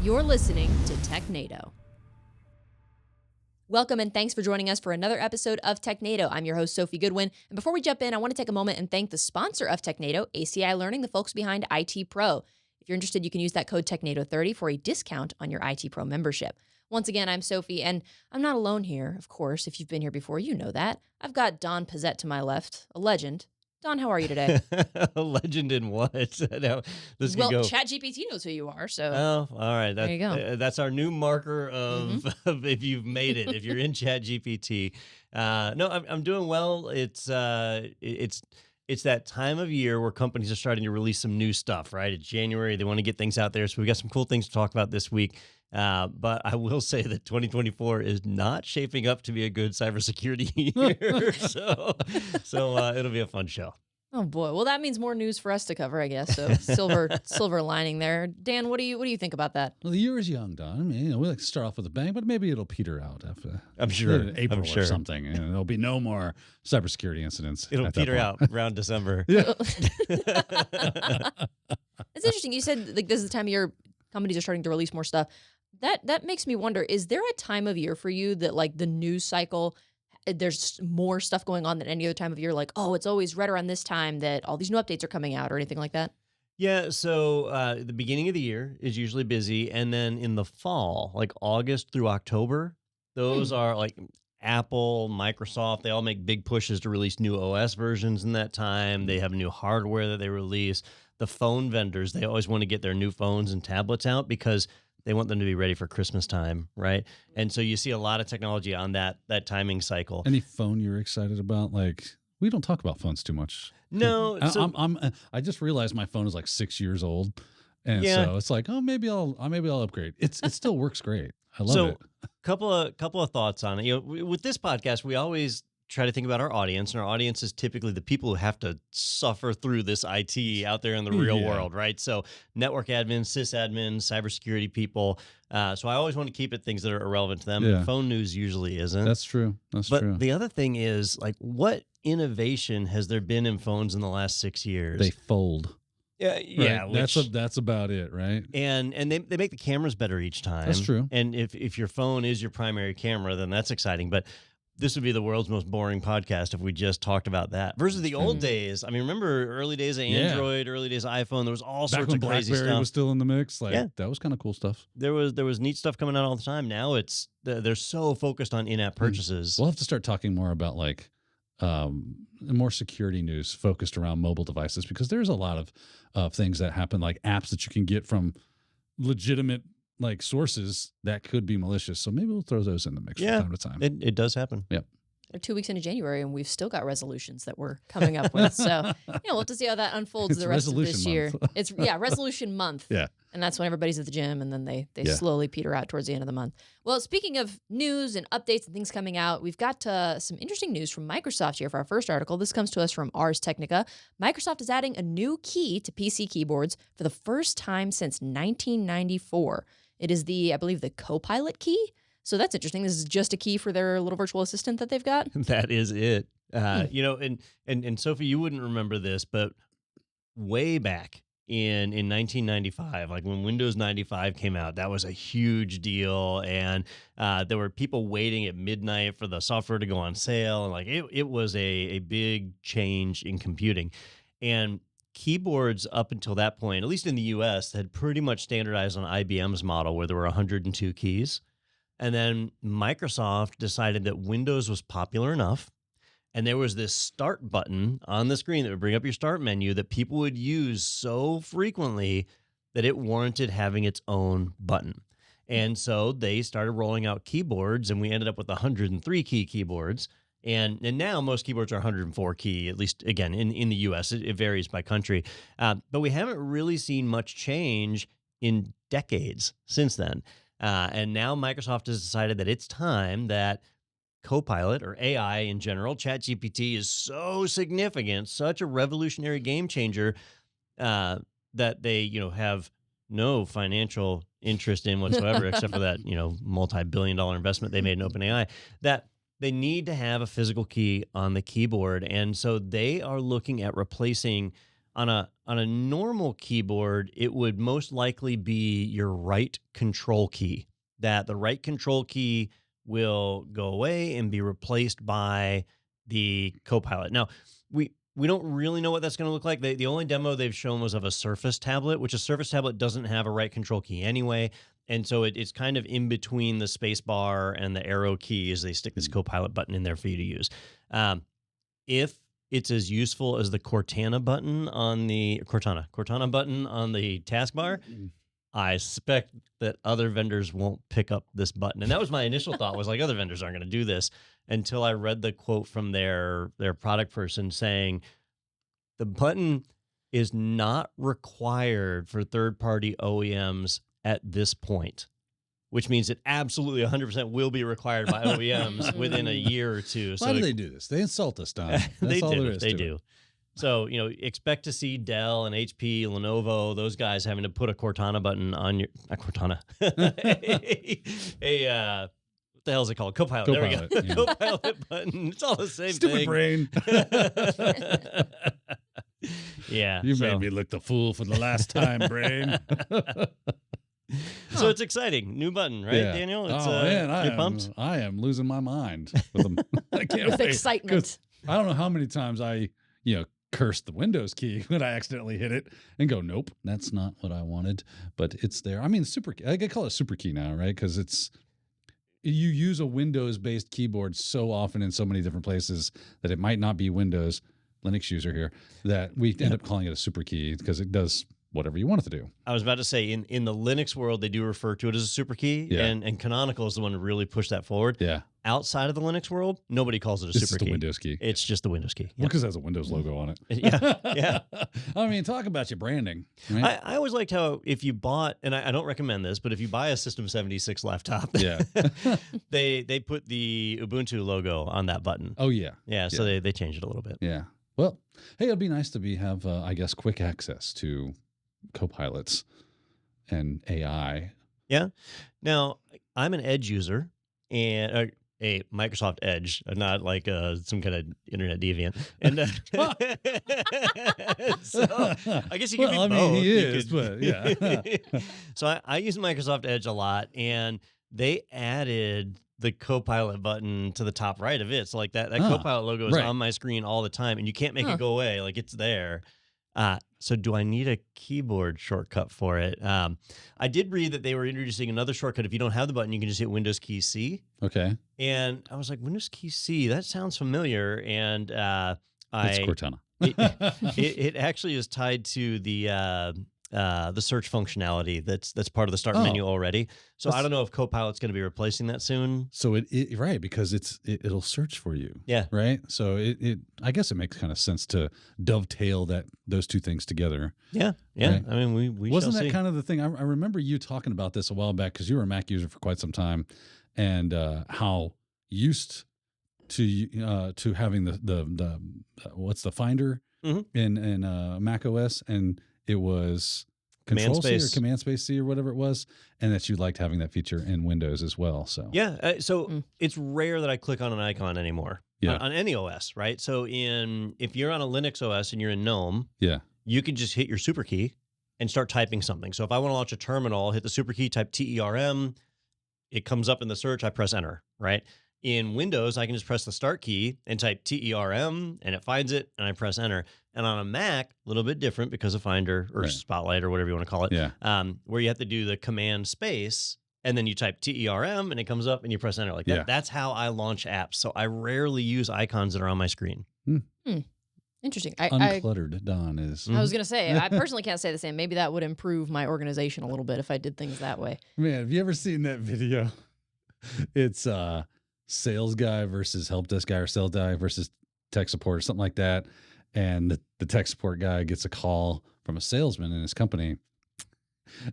You're listening to Technado. Welcome and thanks for joining us for another episode of Technado. I'm your host, Sophie Goodwin. And before we jump in, I want to take a moment and thank the sponsor of Technado, ACI Learning, the folks behind IT Pro. If you're interested, you can use that code Technado30 for a discount on your IT Pro membership. Once again, I'm Sophie, and I'm not alone here, of course. If you've been here before, you know that. I've got Don Pizzette to my left, a legend. Don, how are you today? A legend in what? No, this well, go. ChatGPT knows who you are, so. Oh, all right. There you go. That's our new marker of if you've made it, if you're in ChatGPT. No, I'm doing well. It's that time of year where companies are starting to release some new stuff, right? It's January. They want to get things out there. So we got some cool things to talk about this week. But I will say that 2024 is not shaping up to be a good cybersecurity year. so it'll be a fun show. Oh boy. Well, that means more news for us to cover, I guess. So silver lining there. Dan, what do you think about that? Well, the year is young, Don. I mean, we like to start off with a bang, but maybe it'll peter out after April or something. And there'll be no more cybersecurity incidents. It'll peter out around December. Yeah. It's interesting. You said like this is the time of year companies are starting to release more stuff. That makes me wonder, is there a time of year for you that like the news cycle, there's more stuff going on than any other time of year? Like, oh, it's always right around this time that all these new updates are coming out or anything like that? Yeah, so the beginning of the year is usually busy. And then in the fall, like August through October, those are like Apple, Microsoft, they all make big pushes to release new OS versions in that time. They have new hardware that they release. The phone vendors, they always want to get their new phones and tablets out because they want them to be ready for Christmas time, right? And so you see a lot of technology on that timing cycle. Any phone you're excited about? Like, we don't talk about phones too much. No. I just realized my phone is like 6 years old. And so it's like, oh, maybe I'll upgrade. It still works great. I love it. Couple of thoughts on it. You know, with this podcast, we always try to think about our audience, and our audience is typically the people who have to suffer through this IT out there in the real world, right? So network admins, sysadmins, cybersecurity people. So I always want to keep it things that are irrelevant to them. Yeah. Phone news usually isn't. That's true. But the other thing is, like, what innovation has there been in phones in the last 6 years? They fold. Yeah, right? That's about it, right? And they make the cameras better each time. That's true. And if your phone is your primary camera, then that's exciting. But this would be the world's most boring podcast if we just talked about that. Versus the old days. I mean, remember early days of Android, early days of iPhone, there was all sorts of crazy BlackBerry stuff. was still in the mix. Like, that was kind of cool stuff. There was neat stuff coming out all the time. Now they're so focused on in-app purchases. We'll have to start talking more about like more security news focused around mobile devices, because there's a lot of things that happen, like apps that you can get from legitimate like sources that could be malicious. So maybe we'll throw those in the mix from time to time. It does happen. Yep. We're 2 weeks into January and we've still got resolutions that we're coming up with. So we'll have to see how that unfolds the rest of this year. It's resolution month. Yeah. And that's when everybody's at the gym and then they slowly peter out towards the end of the month. Well, speaking of news and updates and things coming out, we've got some interesting news from Microsoft here for our first article. This comes to us from Ars Technica. Microsoft is adding a new key to PC keyboards for the first time since 1994. It is I believe the CoPilot key. So that's interesting. This is just a key for their little virtual assistant that they've got. That is it. You know, and Sophie, you wouldn't remember this, but way back in 1995, like when Windows 95 came out, that was a huge deal. And there were people waiting at midnight for the software to go on sale. And like it was a big change in computing. And keyboards up until that point, at least in the US, had pretty much standardized on IBM's model where there were 102 keys. And then Microsoft decided that Windows was popular enough, and there was this start button on the screen that would bring up your start menu that people would use so frequently that it warranted having its own button. And so they started rolling out keyboards, and we ended up with 103 key keyboards. And now most keyboards are 104 key, at least, again, in the US. It varies by country. But we haven't really seen much change in decades since then. And now Microsoft has decided that it's time that CoPilot, or AI in general, ChatGPT, is so significant, such a revolutionary game changer, that they, have no financial interest in whatsoever, except for that, multi-billion-dollar investment they made in OpenAI, that they need to have a physical key on the keyboard. And so they are looking at replacing on a normal keyboard, it would most likely be your right control key. That the right control key will go away and be replaced by the CoPilot. Now, we don't really know what that's going to look like. The only demo they've shown was of a Surface tablet, which a Surface tablet doesn't have a right control key anyway. And so it's kind of in between the space bar and the arrow key as they stick this CoPilot button in there for you to use. If it's as useful as the Cortana button on the Cortana button on the taskbar, I suspect that other vendors won't pick up this button. And that was my initial thought, was like, other vendors aren't going to do this, until I read the quote from their product person saying the button is not required for third-party OEMs at this point, which means it absolutely 100% will be required by OEMs within a year or two. Why do they do this? They insult us, Don. That's all there is They to do. it. So, expect to see Dell and HP, Lenovo, those guys having to put a Cortana button on your, not Cortana, what the hell is it called? CoPilot. There we go. Yeah. CoPilot button. It's all the same Stupid thing. brain. Yeah. You made me look the fool for the last time, brain. So it's exciting. New button, right, Yeah. Daniel? It's, man, you're pumped? I am losing my mind with them. I can't With wait. excitement. 'Cause I don't know how many times I, cursed the Windows key when I accidentally hit it and go, nope, that's not what I wanted. But it's there. I mean, super key. I call it super key now, right? Because you use a Windows-based keyboard so often in so many different places that it might not be Windows. Linux user here, that we end up calling it a super key because it does whatever you want it to do. I was about to say, in the Linux world, they do refer to it as a super key, Yeah. and Canonical is the one to really push that forward. Yeah. Outside of the Linux world, nobody calls it a It's super just key. a Windows key. It's just the Windows key. Well, because it has a Windows logo on it. Yeah. I mean, talk about your branding. Right? I always liked how if you bought, and I don't recommend this, but if you buy a System 76 laptop, Yeah. they put the Ubuntu logo on that button. Oh, yeah. Yeah, so they changed it a little bit. Yeah. Well, hey, it'd be nice to have, I guess, quick access to copilots and AI. Yeah. Now, I'm an Edge user, and a Microsoft Edge, not like some kind of internet deviant. And so I guess you could be both. I mean, he You is, could- but yeah. So I use Microsoft Edge a lot, and they added the CoPilot button to the top right of it. So like that CoPilot logo is right. on my screen all the time, and you can't make Huh. it go away. Like it's there. So do I need a keyboard shortcut for it? I did read that they were introducing another shortcut. If you don't have the button, you can just hit Windows key C. Okay. And I was like, Windows key C, that sounds familiar. And It's Cortana. it actually is tied to the search functionality that's part of the start menu already. So I don't know if CoPilot's going to be replacing that soon. So it right, because it'll search for you. Yeah. Right. So I guess it makes kind of sense to dovetail those two things together. Yeah. Right. I mean, we wasn't shall that see. kind of the thing? I remember you talking about this a while back because you were a Mac user for quite some time, and how used to having the what's the Finder in Mac OS, and it was Control C or Command Space C or whatever it was, and that you liked having that feature in Windows as well. So yeah, it's rare that I click on an icon anymore. Yeah. On any OS, right? So if you're on a Linux OS and you're in GNOME, yeah, you can just hit your super key and start typing something. So if I want to launch a terminal, I'll hit the super key, type TERM, it comes up in the search, I press enter, right? In Windows, I can just press the start key and type TERM, and it finds it, and I press enter. And on a Mac, a little bit different because of Finder or Right. Spotlight or whatever you want to call it, yeah. where you have to do the command space, and then you type TERM, and it comes up, and you press enter. Like that. Yeah. That's how I launch apps. So I rarely use icons that are on my screen. Interesting. Uncluttered Don is. I was going to say, I personally can't say the same. Maybe that would improve my organization a little bit if I did things that way. Man, have you ever seen that video? It's sales guy versus help desk guy, or sales guy versus tech support or something like that. And the tech support guy gets a call from a salesman in his company.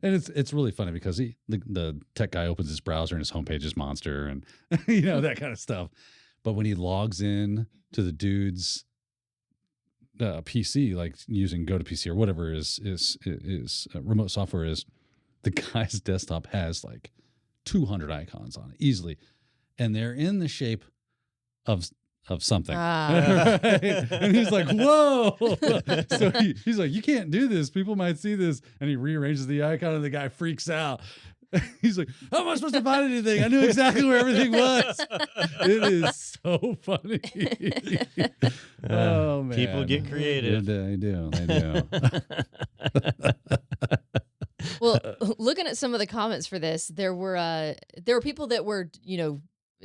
And it's really funny because the tech guy opens his browser and his homepage is Monster and that kind of stuff. But when he logs in to the dude's PC, like using GoToPC or whatever is remote software is, the guy's desktop has like 200 icons on it easily, and they're in the shape of of something. Ah. Right? And he's like, whoa. So he's like, you can't do this. People might see this. And he rearranges the icon and the guy freaks out. He's like, how am I supposed to find anything? I knew exactly where everything was. It is so funny. Oh, man. People get creative. They do. Well, looking at some of the comments for this, there were people that were,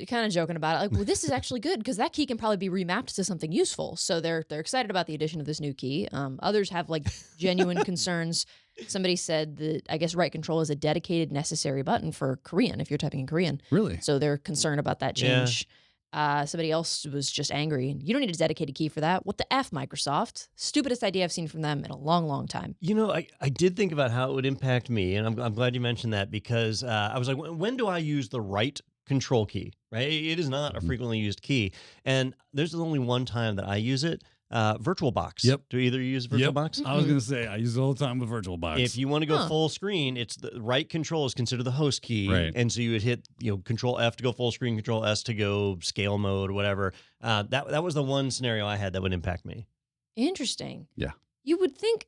kind of joking about it. Like, well, this is actually good because that key can probably be remapped to something useful. So they're excited about the addition of this new key. Others have like genuine concerns. Somebody said that I guess right control is a dedicated necessary button for Korean if you're typing in Korean. Really? So they're concerned about that change. Somebody else was just angry. You don't need a dedicated key for that. What the F, Microsoft? Stupidest idea I've seen from them in a long, long time. I did think about how it would impact me, and I'm glad you mentioned that because I was like, when do I use the right control key, right? It is not a frequently used key. And there's only one time that I use it. VirtualBox. Yep. Do either use VirtualBox? Yep. I was going to say, I use it all the time with VirtualBox. If you want to go full screen, it's the right control is considered the host key. Right. And so you would hit, Control F to go full screen, Control S to go scale mode, whatever. That was the one scenario I had that would impact me. Interesting. Yeah. You would think.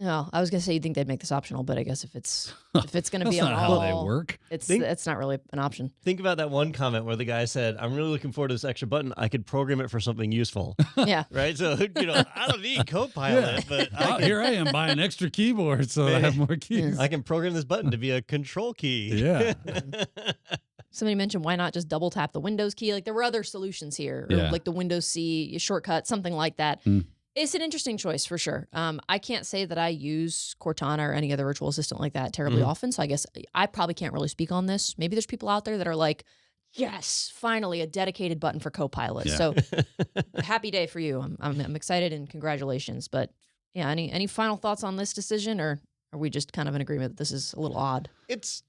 No, I was gonna say you'd think they'd make this optional, but I guess if it's gonna be That's on not all, how they work. it's not really an option. Think about that one comment where the guy said, I'm really looking forward to this extra button. I could program it for something useful. Yeah. Right? So, I don't need CoPilot, but Here I am buying extra keyboard so I have more keys. I can program this button to be a control key. Yeah. Somebody mentioned why not just double tap the Windows key? Like there were other solutions here, or like the Windows C shortcut, something like that. It's an interesting choice for sure. I can't say that I use Cortana or any other virtual assistant like that terribly often, so I guess I probably can't really speak on this. Maybe there's people out there that are like, yes, finally a dedicated button for CoPilot. Yeah. So happy day for you. I'm excited and congratulations. But yeah, any final thoughts on this decision, or are we just kind of in agreement that this is a little odd? It's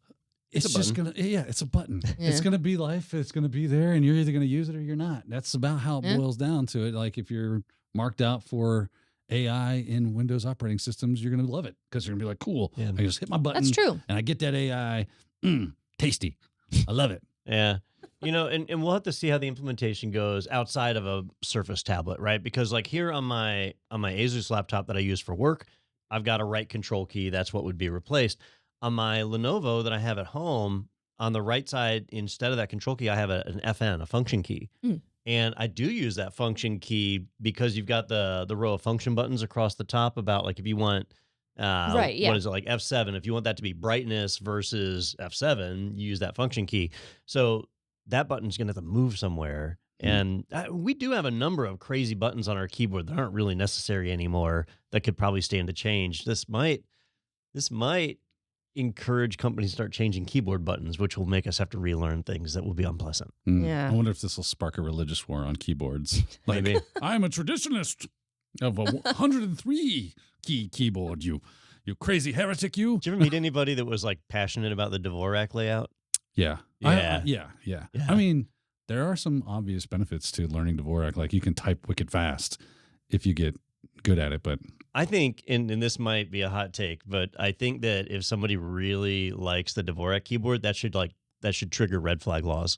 just gonna, it's a button. Yeah. It's gonna be life. It's gonna be there, and you're either gonna use it or you're not. That's about how it boils down to it. Like if you're marked out for AI in Windows operating systems, you're going to love it because you're going to be like, cool. Yeah. I just hit my button. That's true. And I get that AI. Tasty. I love it. Yeah. And we'll have to see how the implementation goes outside of a Surface tablet, right? Because like here on my ASUS laptop that I use for work, I've got a right control key. That's what would be replaced. On my Lenovo that I have at home, on the right side, instead of that control key, I have an FN, a function key. And I do use that function key because you've got the row of function buttons across the top about like if you want, what is it, like F7, if you want that to be brightness versus F7, you use that function key. So that button's going to have to move somewhere. And we do have a number of crazy buttons on our keyboard that aren't really necessary anymore that could probably stand to change. This might encourage companies to start changing keyboard buttons, which will make us have to relearn things that will be unpleasant. Yeah. I wonder if this will spark a religious war on keyboards. Like, maybe. I'm a traditionalist of a 103 key keyboard, you crazy heretic, you. Did you ever meet anybody that was like passionate about the Dvorak layout? Yeah. Yeah. I mean, there are some obvious benefits to learning Dvorak. Like you can type wicked fast if you get good at it, but I think, and this might be a hot take, but I think that if somebody really likes the Dvorak keyboard, that should trigger red flag laws.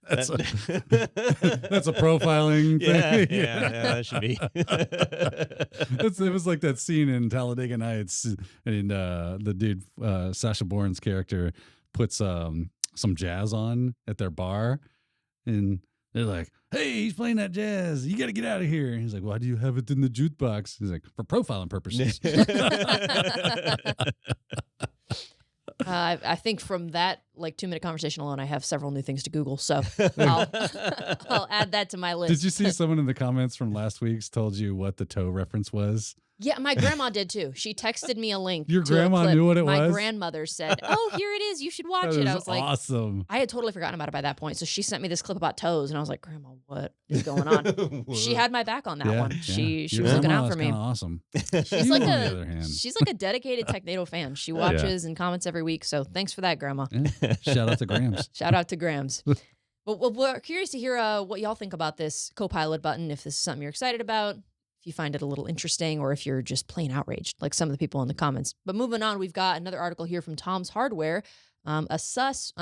That's a profiling thing. Yeah, that should be. It was like that scene in Talladega Nights, and the dude Sacha Baron's character puts some jazz on at their bar, and they're like, hey, he's playing that jazz. You got to get out of here. And he's like, why do you have it in the jukebox? He's like, for profiling purposes. I think from that 2-minute conversation alone, I have several new things to Google. So I'll add that to my list. Did you see someone in the comments from last week's told you what the toe reference was? Yeah, my grandma did too. She texted me a link. Your to grandma a clip. knew what it was? My grandmother said, oh, here it is. You should watch it. I was like, awesome. I had totally forgotten about it by that point. So she sent me this clip about toes, and I was like, Grandma, what is going on? She had my back on that one. She was looking out for me. Awesome. She's like a dedicated Technado fan. She watches and comments every week. So thanks for that, Grandma. Yeah. Shout out to Grams. Shout out to Grams. But we're curious to hear what y'all think about this CoPilot button, if this is something you're excited about, if you find it a little interesting, or if you're just plain outraged, like some of the people in the comments. But moving on, we've got another article here from Tom's Hardware. ASUS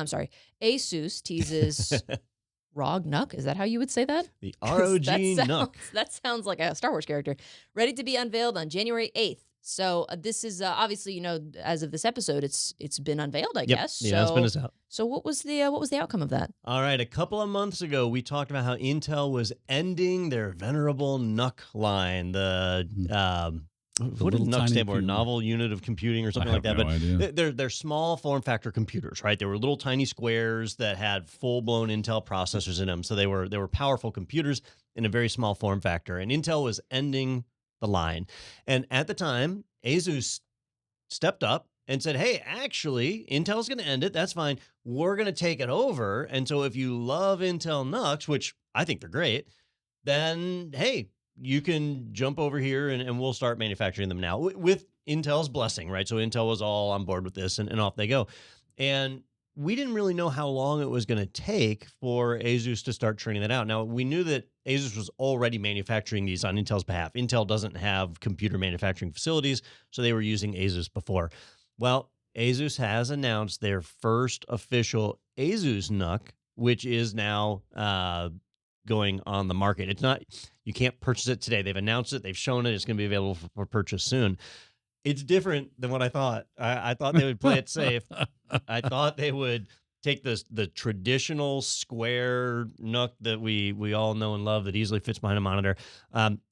teases ROG NUC. Is that how you would say that? The ROG NUC. That sounds like a Star Wars character. Ready to be unveiled on January 8th. So this is obviously, you know, as of this episode, it's been unveiled, I guess. Yeah, it's been out. So what was the outcome of that? All right, a couple of months ago, we talked about how Intel was ending their venerable NUC line. What did NUC stand for? Novel Unit of Computing or something like that. No but idea. they're small form factor computers, right? They were little tiny squares that had full blown Intel processors in them. So they were powerful computers in a very small form factor. And Intel was ending the line. And at the time, ASUS stepped up and said, hey, actually, Intel's going to end it. That's fine. We're going to take it over. And so if you love Intel NUCs, which I think they're great, then, hey, you can jump over here and we'll start manufacturing them now with Intel's blessing, right? So Intel was all on board with this and off they go. And we didn't really know how long it was going to take for ASUS to start churning that out. Now, we knew that ASUS was already manufacturing these on Intel's behalf. Intel doesn't have computer manufacturing facilities, so they were using ASUS before. Well, ASUS has announced their first official ASUS NUC, which is now going on the market. It's not, you can't purchase it today. They've announced it. They've shown it. It's going to be available for purchase soon. It's different than what I thought. I thought they would play it safe. I thought they would take the traditional square NUC that we all know and love that easily fits behind a monitor.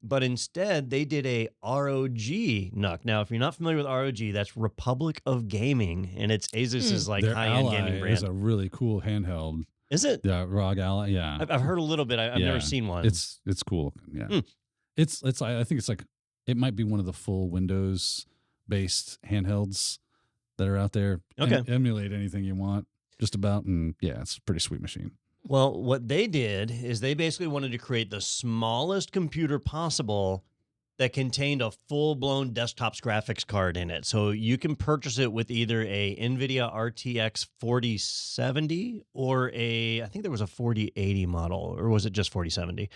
But instead, they did a ROG NUC. Now, if you're not familiar with ROG, that's Republic of Gaming, and it's ASUS's like Their high-end Ally gaming brand. is a really cool handheld. Is it? Yeah, ROG Ally. Yeah, I've heard a little bit. I've never seen one. It's cool. Yeah, it's. I think it's like it might be one of the full Windows based handhelds that are out there. Okay, emulate anything you want, just about, and yeah, it's a pretty sweet machine. Well, what they did is they basically wanted to create the smallest computer possible that contained a full-blown desktop's graphics card in it. So you can purchase it with either a NVIDIA RTX 4070 or I think there was a 4080 model, or was it just 4070?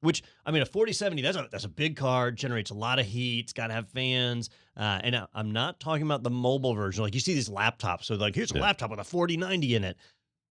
Which, I mean, a 4070, that's a big card, generates a lot of heat, it's got to have fans. And I'm not talking about the mobile version. Like you see these laptops, so like here's a laptop with a 4090 in it.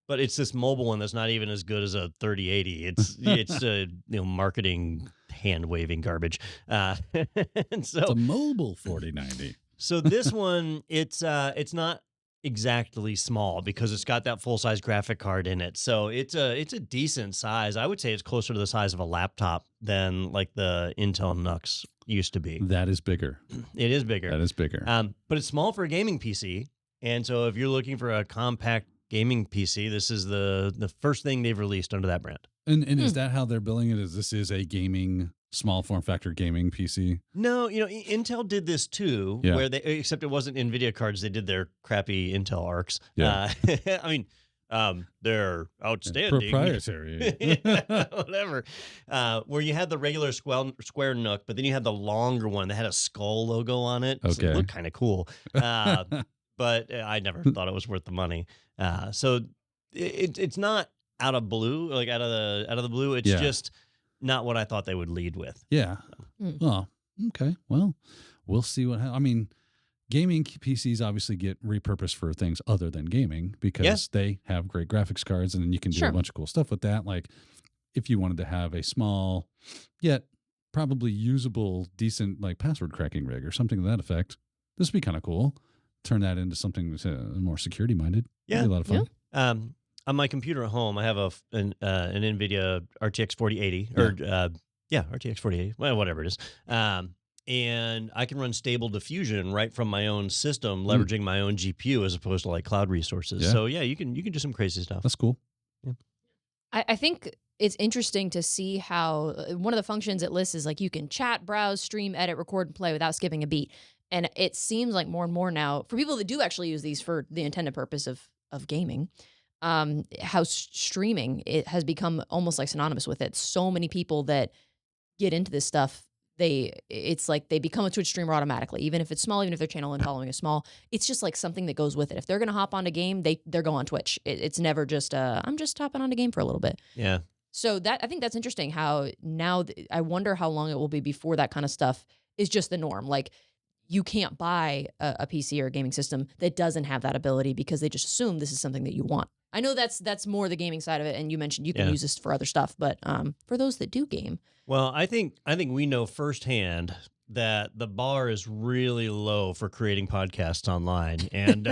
But it's this mobile one that's not even as good as a 3080. It's marketing hand waving garbage. And so it's a mobile 4090. So this one, it's not exactly small because it's got that full size graphic card in it. So it's a decent size. I would say it's closer to the size of a laptop than like the Intel NUCs used to be. That is bigger. It is bigger. That is bigger. But it's small for a gaming PC. And so if you're looking for a compact gaming PC, this is the first thing they've released under that brand. And is that how they're billing it? Is this is a gaming small form factor gaming PC? No, Intel did this too, where except it wasn't NVIDIA cards. They did their crappy Intel ARCs. Yeah. I mean, they're outstanding. Proprietary. Whatever. Where you had the regular square NUC, but then you had the longer one that had a skull logo on it. Okay. So it looked kind of cool. But I never thought it was worth the money. So it's not out of blue, like out of the blue. It's just not what I thought they would lead with. Yeah. Well, okay. Well, we'll see what happens. I mean, gaming PCs obviously get repurposed for things other than gaming because they have great graphics cards, and then you can do a bunch of cool stuff with that. Like if you wanted to have a small yet probably usable, decent like password cracking rig or something to that effect, this would be kind of cool. Turn that into something that's more security minded. Yeah, it'd be a lot of fun. Yeah. On my computer at home, I have an NVIDIA RTX 4080 or RTX 4080, well, whatever it is. And I can run stable diffusion right from my own system, leveraging my own GPU as opposed to like cloud resources. Yeah. So yeah, you can do some crazy stuff. That's cool. Yeah. I think it's interesting to see how one of the functions it lists is like you can chat, browse, stream, edit, record, and play without skipping a beat. And it seems like more and more now, for people that do actually use these for the intended purpose of gaming, how streaming it has become almost like synonymous with it. So many people that get into this stuff, it's like they become a Twitch streamer automatically, even if it's small, even if their channel and following is small. It's just like something that goes with it. If they're going to hop on a game, they're going on Twitch. It's never just I'm just hopping on a game for a little bit. Yeah. So I think that's interesting. How now I wonder how long it will be before that kind of stuff is just the norm. Like, you can't buy a PC or a gaming system that doesn't have that ability because they just assume this is something that you want. I know that's more the gaming side of it, and you mentioned you can use this for other stuff, but for those that do game. Well, I think we know firsthand that the bar is really low for creating podcasts online, and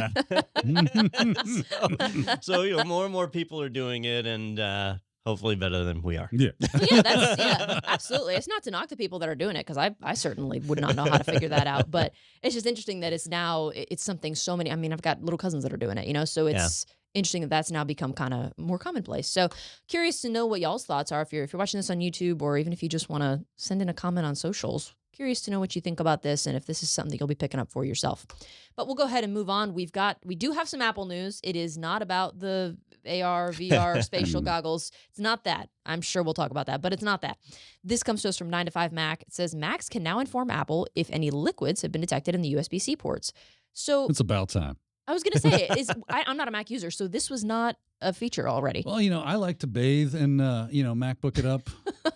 so more and more people are doing it, and hopefully better than we are. Yeah. Yeah, absolutely. It's not to knock the people that are doing it, because I certainly would not know how to figure that out. But it's just interesting that it's something so many. I mean, I've got little cousins that are doing it, so it's interesting that that's now become kind of more commonplace. So curious to know what y'all's thoughts are if you're watching this on YouTube, or even if you just want to send in a comment on socials. Curious to know what you think about this and if this is something that you'll be picking up for yourself. But we'll go ahead and move on. We do have some Apple news. It is not about the AR, VR, spatial goggles. It's not that. I'm sure we'll talk about that, but it's not that. This comes to us from 9 to 5 Mac. It says Macs can now inform Apple if any liquids have been detected in the USBC ports. So it's about time. I was going to say, I'm not a Mac user, so this was not a feature already. Well, I like to bathe and, MacBook it up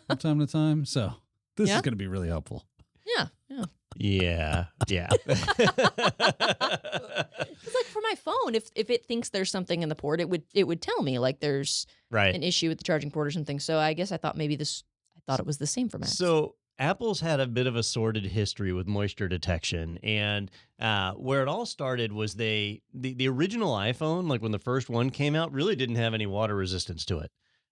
from time to time. So this is going to be really helpful. Yeah. Because for my phone, if it thinks there's something in the port, it would tell me like there's an issue with the charging port or something. So I guess I thought it was the same for Macs. So Apple's had a bit of a sordid history with moisture detection, and where it all started was the original iPhone, like when the first one came out, really didn't have any water resistance to it.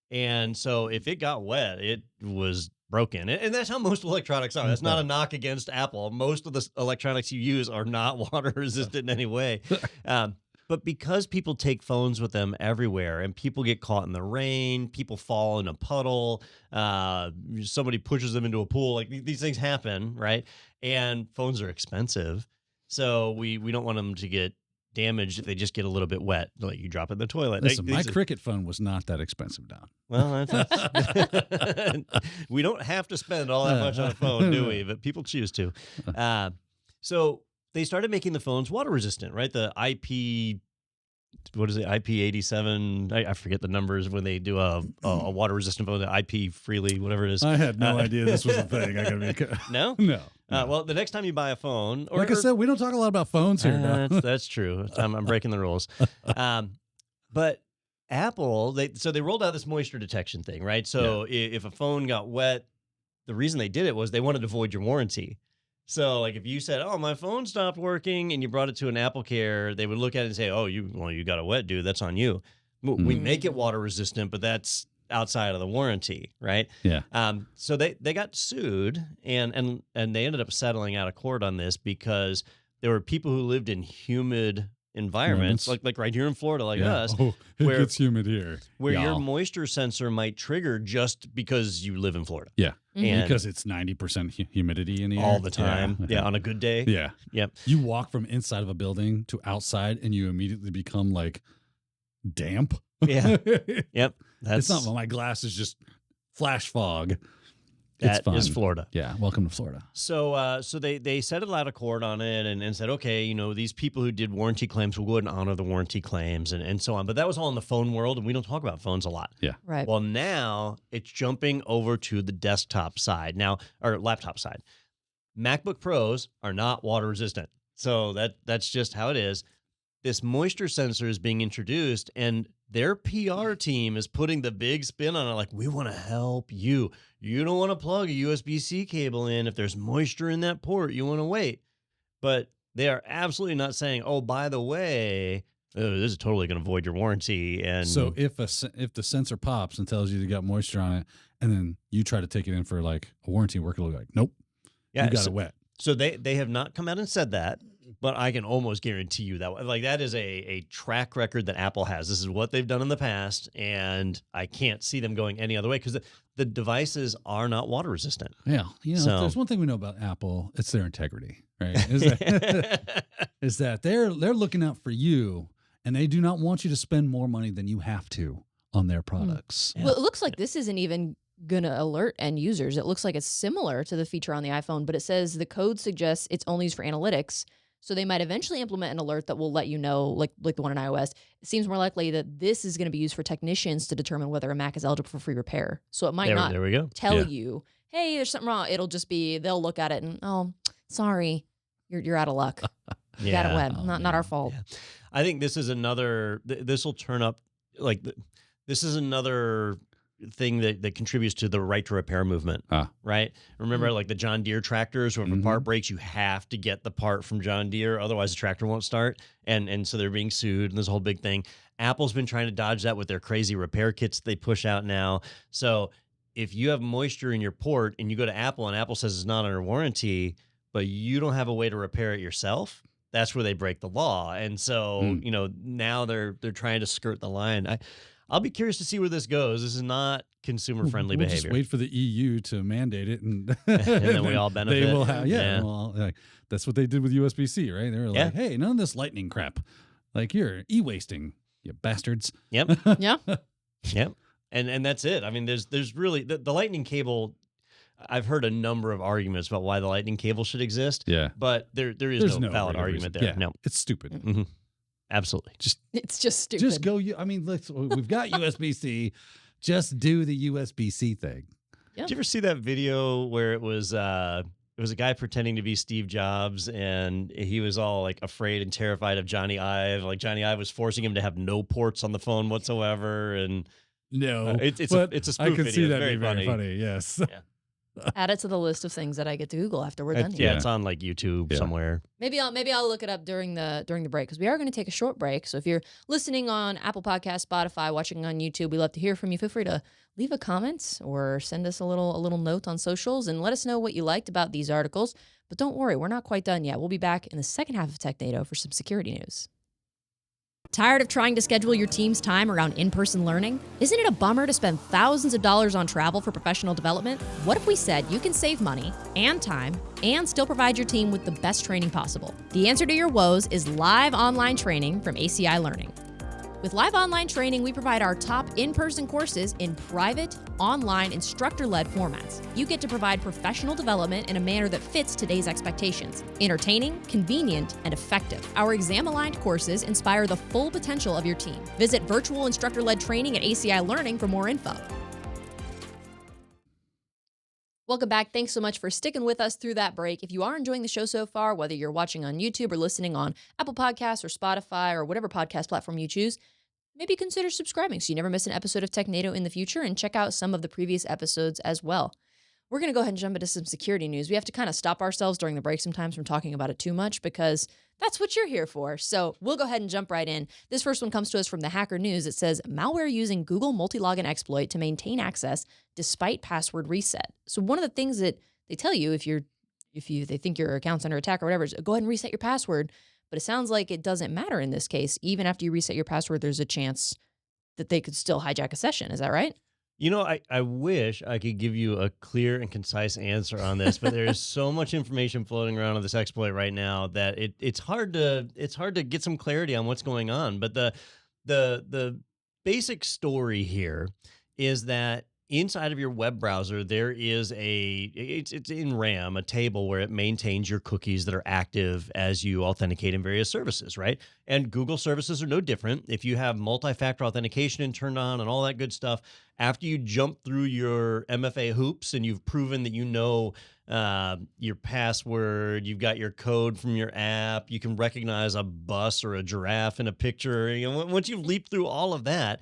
And so if it got wet, it was broken. And that's how most electronics are. That's not a knock against Apple. Most of the electronics you use are not water resistant in any way. But because people take phones with them everywhere, and people get caught in the rain, people fall in a puddle, somebody pushes them into a pool, like these things happen, right? And phones are expensive. So we don't want them to get damaged if they just get a little bit wet, like you drop it in the toilet. Listen, my Cricket phone was not that expensive, Don. Well, we don't have to spend all that much on a phone, do we? But people choose to. So they started making the phones water resistant, right? The IP, what is it? IP87. I forget the numbers when they do a water resistant phone. The IP freely, whatever it is. I had no idea this was a thing. I gotta be no. Well, the next time you buy a phone, like I said, we don't talk a lot about phones here. That's true. I'm breaking the rules. But Apple, they rolled out this moisture detection thing, right? So if a phone got wet, the reason they did it was they wanted to void your warranty. So, like, if you said, "Oh, my phone stopped working," and you brought it to an Apple Care, they would look at it and say, "Oh, you got a wet, dude. That's on you." We make it water resistant, but that's outside of the warranty, right? Yeah. So they got sued, and they ended up settling out of court on this because there were people who lived in humid environments, like right here in Florida, like us, where it's humid here, where your moisture sensor might trigger just because you live in Florida. Yeah. And because it's 90% humidity in the air all the time. Yeah, on a good day. Yeah. Yep. You walk from inside of a building to outside, and you immediately become like damp. Yeah. Yep. It's not my glass is just flash fog. That is Florida. Yeah, welcome to Florida. So they settled out of court on it and said, okay, these people who did warranty claims will go ahead and honor the warranty claims and so on. But that was all in the phone world, and we don't talk about phones a lot. Yeah. Right. Well, now it's jumping over to the desktop side now, or laptop side. MacBook Pros are not water resistant. So that's just how it is. This moisture sensor is being introduced, and their PR team is putting the big spin on it, like, we want to help you. You don't want to plug a USB-C cable in. If there's moisture in that port, you want to wait. But they are absolutely not saying, oh, by the way, this is totally going to void your warranty. And so if the sensor pops and tells you got moisture on it, and then you try to take it in for like a warranty work, it'll be like, nope, you got it wet. So they have not come out and said that, but I can almost guarantee you that is a track record that Apple has. This is what they've done in the past, and I can't see them going any other way because the devices are not water resistant. Yeah, if there's one thing we know about Apple, it's their integrity, right? Is that they're looking out for you, and they do not want you to spend more money than you have to on their products. Yeah. Well, it looks like this isn't even gonna alert end users. It looks like it's similar to the feature on the iPhone, but it says the code suggests it's only used for analytics. So they might eventually implement an alert that will let you know, like the one in iOS. It seems more likely that this is going to be used for technicians to determine whether a Mac is eligible for free repair. So it might not tell you, hey, there's something wrong. It'll just be, they'll look at it and, oh, sorry, you're out of luck. You got it wet. Not our fault. Yeah. I think this is this will turn up like this is another thing that contributes to the right to repair movement, right? Remember, like the John Deere tractors, when a part breaks, you have to get the part from John Deere, otherwise the tractor won't start. And so they're being sued, and this whole big thing. Apple's been trying to dodge that with their crazy repair kits they push out now. So if you have moisture in your port and you go to Apple and Apple says it's not under warranty, but you don't have a way to repair it yourself, that's where they break the law. And so, you know, now they're trying to skirt the line. I'll be curious to see where this goes. This is not consumer-friendly behavior. Just wait for the EU to mandate it, and then we all benefit. They will have, well, like, that's what they did with USB-C, right? They were like, hey, none of this lightning crap. Like, you're e-wasting, you bastards. Yep. Yeah. Yep. And that's it. I mean, there's really, the lightning cable, I've heard a number of arguments about why the lightning cable should exist. Yeah. But there's no valid argument there. Yeah, no. It's stupid. Mm-hmm. Absolutely. It's just stupid. Just go. I mean, we've got USB-C. Just do the USB-C thing. Did you ever see that video where it was a guy pretending to be Steve Jobs, and he was all like afraid and terrified of Johnny Ive. Like Johnny Ive was forcing him to have no ports on the phone whatsoever. And no, it's a spoof I can video. see that very funny. Yes. Yeah. Add it to the list of things that I get to Google after we're done here. Yeah, it's on like YouTube somewhere. Maybe I'll look it up during the break, because we are going to take a short break. So if you're listening on Apple Podcasts, Spotify, watching on YouTube, we love to hear from you. Feel free to leave a comment or send us a little note on socials and let us know what you liked about these articles. But don't worry, we're not quite done yet. We'll be back in the second half of Technado for some security news. Tired of trying to schedule your team's time around in-person learning? Isn't it a bummer to spend thousands of dollars on travel for professional development? What if we said you can save money and time and still provide your team with the best training possible? The answer to your woes is live online training from ACI Learning. With live online training, we provide our top in-person courses in private, online, instructor-led formats. You get to provide professional development in a manner that fits today's expectations. Entertaining, convenient, and effective. Our exam-aligned courses inspire the full potential of your team. Visit virtual instructor-led training at ACI Learning for more info. Welcome back. Thanks so much for sticking with us through that break. If you are enjoying the show so far, whether you're watching on YouTube or listening on Apple Podcasts or Spotify or whatever podcast platform you choose, maybe consider subscribing so you never miss an episode of Technado in the future, and check out some of the previous episodes as well. We're going to go ahead and jump into some security news. We have to kind of stop ourselves during the break sometimes from talking about it too much, because that's what you're here for. So we'll go ahead and jump right in. This first one comes to us from the Hacker News. It says, malware using Google multi-login exploit to maintain access despite password reset. So one of the things that they tell you if they think your account's under attack or whatever is go ahead and reset your password. But it sounds like it doesn't matter in this case. Even after you reset your password, there's a chance that they could still hijack a session. Is that right? You know, I wish I could give you a clear and concise answer on this, but there is so much information floating around on this exploit right now that it's hard to get some clarity on what's going on. But the basic story here is that inside of your web browser, there is it's in RAM, a table where it maintains your cookies that are active as you authenticate in various services, right? And Google services are no different. If you have multi-factor authentication turned on and all that good stuff, after you jump through your MFA hoops and you've proven that you know your password, you've got your code from your app, you can recognize a bus or a giraffe in a picture. You know, once you've leaped through all of that,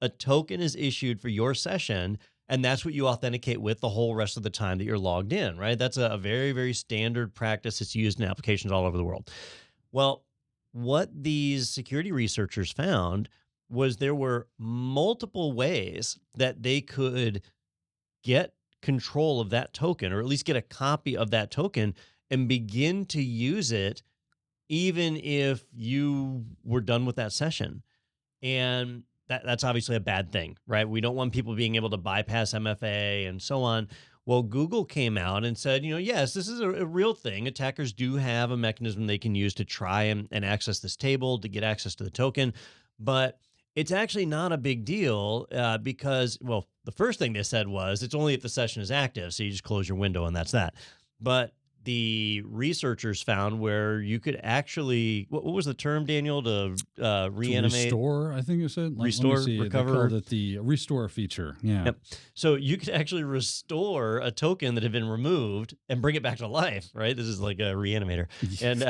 a token is issued for your session, and that's what you authenticate with the whole rest of the time that you're logged in, right? That's a very, very standard practice. It's used in applications all over the world. Well, what these security researchers found was there were multiple ways that they could get control of that token, or at least get a copy of that token and begin to use it even if you were done with that session. And that's obviously a bad thing, right? We don't want people being able to bypass MFA and so on. Well, Google came out and said, yes, this is a real thing. Attackers do have a mechanism they can use to try and access this table to get access to the token. But it's actually not a big deal because, well, the first thing they said was it's only if the session is active. So you just close your window and that's that. But the researchers found where you could actually, what was the term, Daniel, to reanimate? To restore, I think you said. Restore, recover. recover. They called it the restore feature. Yeah. Yep. So you could actually restore a token that had been removed and bring it back to life, right? This is like a reanimator. And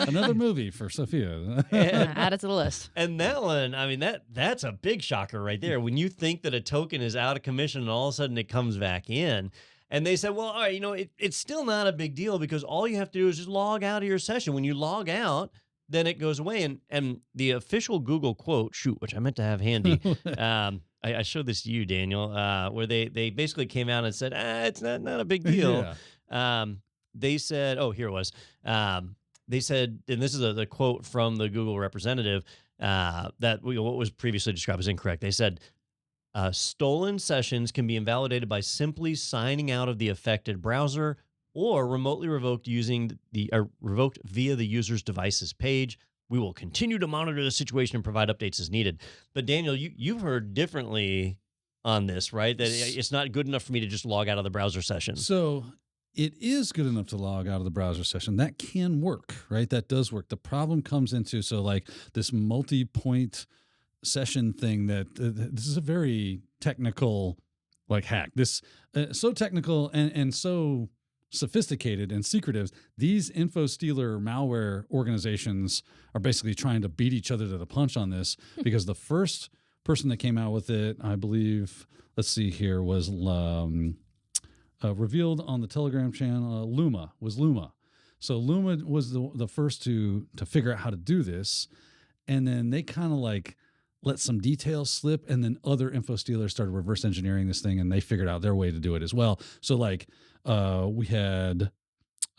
another movie for Sophia. Add it to the list. And that one, I mean, that's a big shocker right there. When you think that a token is out of commission and all of a sudden it comes back in. And they said, well, all right, it's still not a big deal because all you have to do is just log out of your session. When you log out, then it goes away. And the official Google quote, which I meant to have handy, I showed this to you, Daniel, where they basically came out and said, it's not a big deal. Yeah. They said, here it was. They said, and this is the quote from the Google representative, that what was previously described as incorrect. They said, stolen sessions can be invalidated by simply signing out of the affected browser or remotely revoked revoked via the user's device's page. We will continue to monitor the situation and provide updates as needed. But Daniel, you've heard differently on this, right? That it's not good enough for me to just log out of the browser session. So it is good enough to log out of the browser session. That can work, right? That does work. The problem comes into, like this multi-point session thing that this is a very technical hack. This so technical and so sophisticated and secretive. These info stealer malware organizations are basically trying to beat each other to the punch on this because the first person that came out with it, I believe, let's see here, was revealed on the Telegram channel. Luma. So Luma was the first to figure out how to do this, and then they kind of let some details slip, and then other info stealers started reverse engineering this thing, and they figured out their way to do it as well. So we had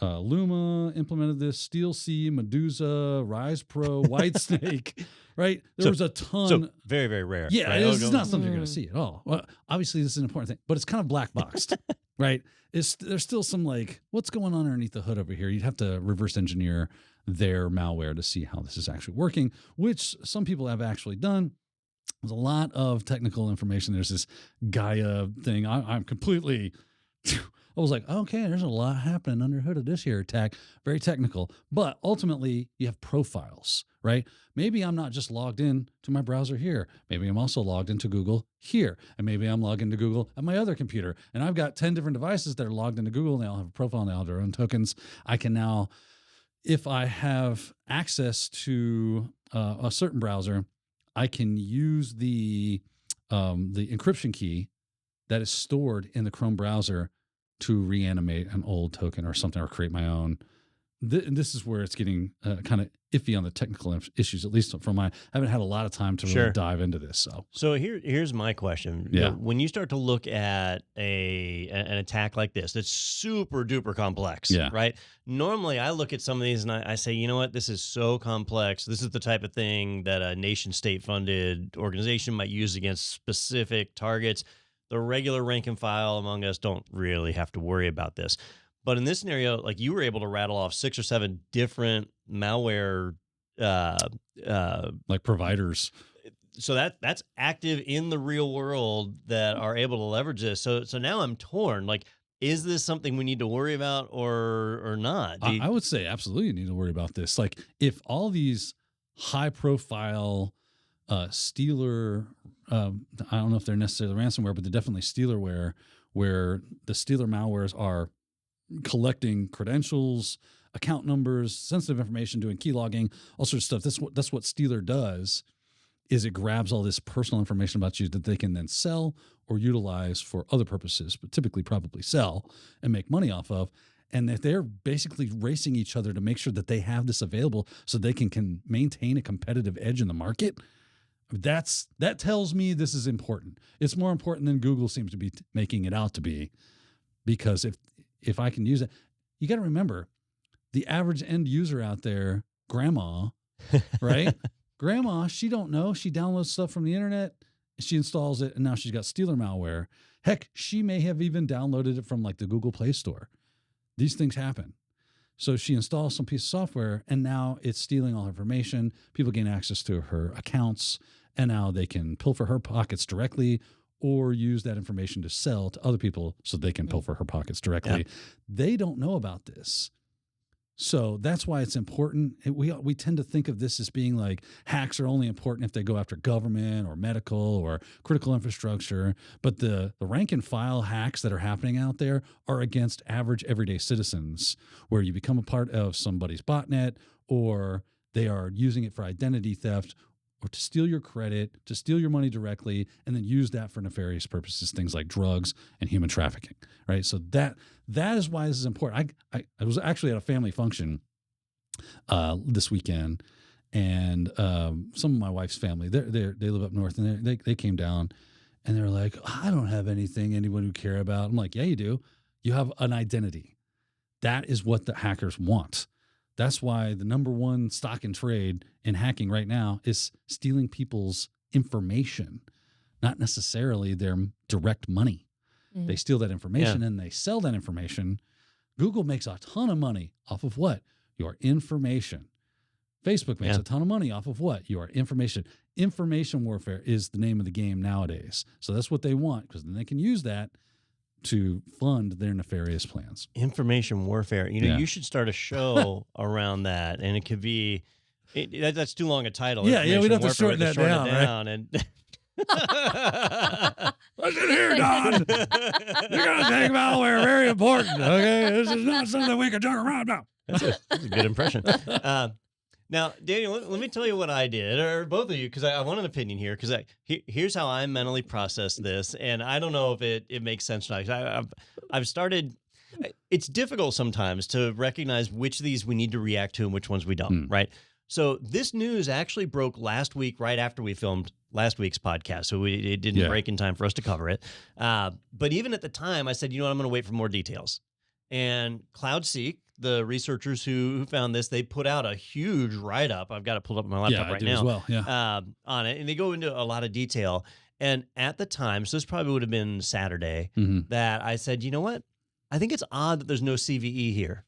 Luma implemented this, SteelC, Medusa, Rise Pro, Whitesnake, right? There was a ton. So very, very rare. Yeah, right? This is not something you're going to see at all. Well, obviously, this is an important thing, but it's kind of black boxed, right? There's still some what's going on underneath the hood over here? You'd have to reverse engineer their malware to see how this is actually working, which some people have actually done. There's a lot of technical information. There's this Gaia thing. I'm completely, I was like, okay, there's a lot happening under the hood of this here attack. Very technical. But ultimately, you have profiles, right? Maybe I'm not just logged in to my browser here. Maybe I'm also logged into Google here. And maybe I'm logged into Google at my other computer. And I've got 10 different devices that are logged into Google, and they all have a profile, and they all have their own tokens. I can now, if I have access to a certain browser, I can use the encryption key that is stored in the Chrome browser to reanimate an old token or something, or create my own. This is where it's getting kind of iffy on the technical issues, at least from I haven't had a lot of time to really dive into this. So here's my question. Yeah. When you start to look at an attack like this, that's super duper complex, right? Normally I look at some of these and I say, you know what, this is so complex. This is the type of thing that a nation state funded organization might use against specific targets. The regular rank and file among us don't really have to worry about this. But in this scenario, you were able to rattle off 6 or 7 different malware providers. So that's active in the real world that are able to leverage this. So now I'm torn. Is this something we need to worry about or not? I would say absolutely you need to worry about this. If all these high profile stealer, I don't know if they're necessarily ransomware, but they're definitely stealerware, where the stealer malwares are collecting credentials, account numbers, sensitive information, doing key logging, all sorts of stuff. That's what stealer does, is it grabs all this personal information about you that they can then sell or utilize for other purposes, but typically probably sell and make money off of. And that they're basically racing each other to make sure that they have this available so they can maintain a competitive edge in the market. That tells me this is important. It's more important than Google seems to be making it out to be, because if I can use it, you got to remember the average end user out there, grandma, right? Grandma, she don't know. She downloads stuff from the internet, she installs it, and now she's got stealer malware. Heck, she may have even downloaded it from the Google Play Store. These things happen. So she installs some piece of software, and now it's stealing all her information. People gain access to her accounts, and now they can pilfer her pockets directly, or use that information to sell to other people so they can pilfer her pockets directly. Yeah. They don't know about this. So that's why it's important. We tend to think of this as being like hacks are only important if they go after government or medical or critical infrastructure. But the rank and file hacks that are happening out there are against average everyday citizens, where you become a part of somebody's botnet, or they are using it for identity theft, or to steal your credit, to steal your money directly, and then use that for nefarious purposes, things like drugs and human trafficking, right? So that is why this is important. I was actually at a family function this weekend, and some of my wife's family, they live up north, and they came down, and they're like, I don't have anything anyone would care about. I'm like, yeah, you do. You have an identity. That is what the hackers want. That's why the number one stock in trade in hacking right now is stealing people's information, not necessarily their direct money. Mm-hmm. They steal that information and they sell that information. Google makes a ton of money off of what? Your information. Facebook makes a ton of money off of what? Your information. Information warfare is the name of the game nowadays. So that's what they want, because then they can use that to fund their nefarious plans. Information warfare. You should start a show around that, and it could be that's too long a title. Yeah, we'd have to shorten that down, right? And listen here, Don. You're gonna think malware very important. Okay, this is not something we can joke around about. That's a good impression. Now, Daniel, let me tell you what I did, or both of you, because I want an opinion here, because here's how I mentally process this, and I don't know if it makes sense or not. I've started, it's difficult sometimes to recognize which of these we need to react to and which ones we don't, right? So this news actually broke last week, right after we filmed last week's podcast, so it didn't break in time for us to cover it. But even at the time, I said, you know what, I'm going to wait for more details. And CloudSeek, the researchers who found this, they put out a huge write-up. I've got it pulled up on my laptop right now. As well. On it, and they go into a lot of detail. And at the time, so this probably would have been Saturday, that I said, you know what? I think it's odd that there's no CVE here.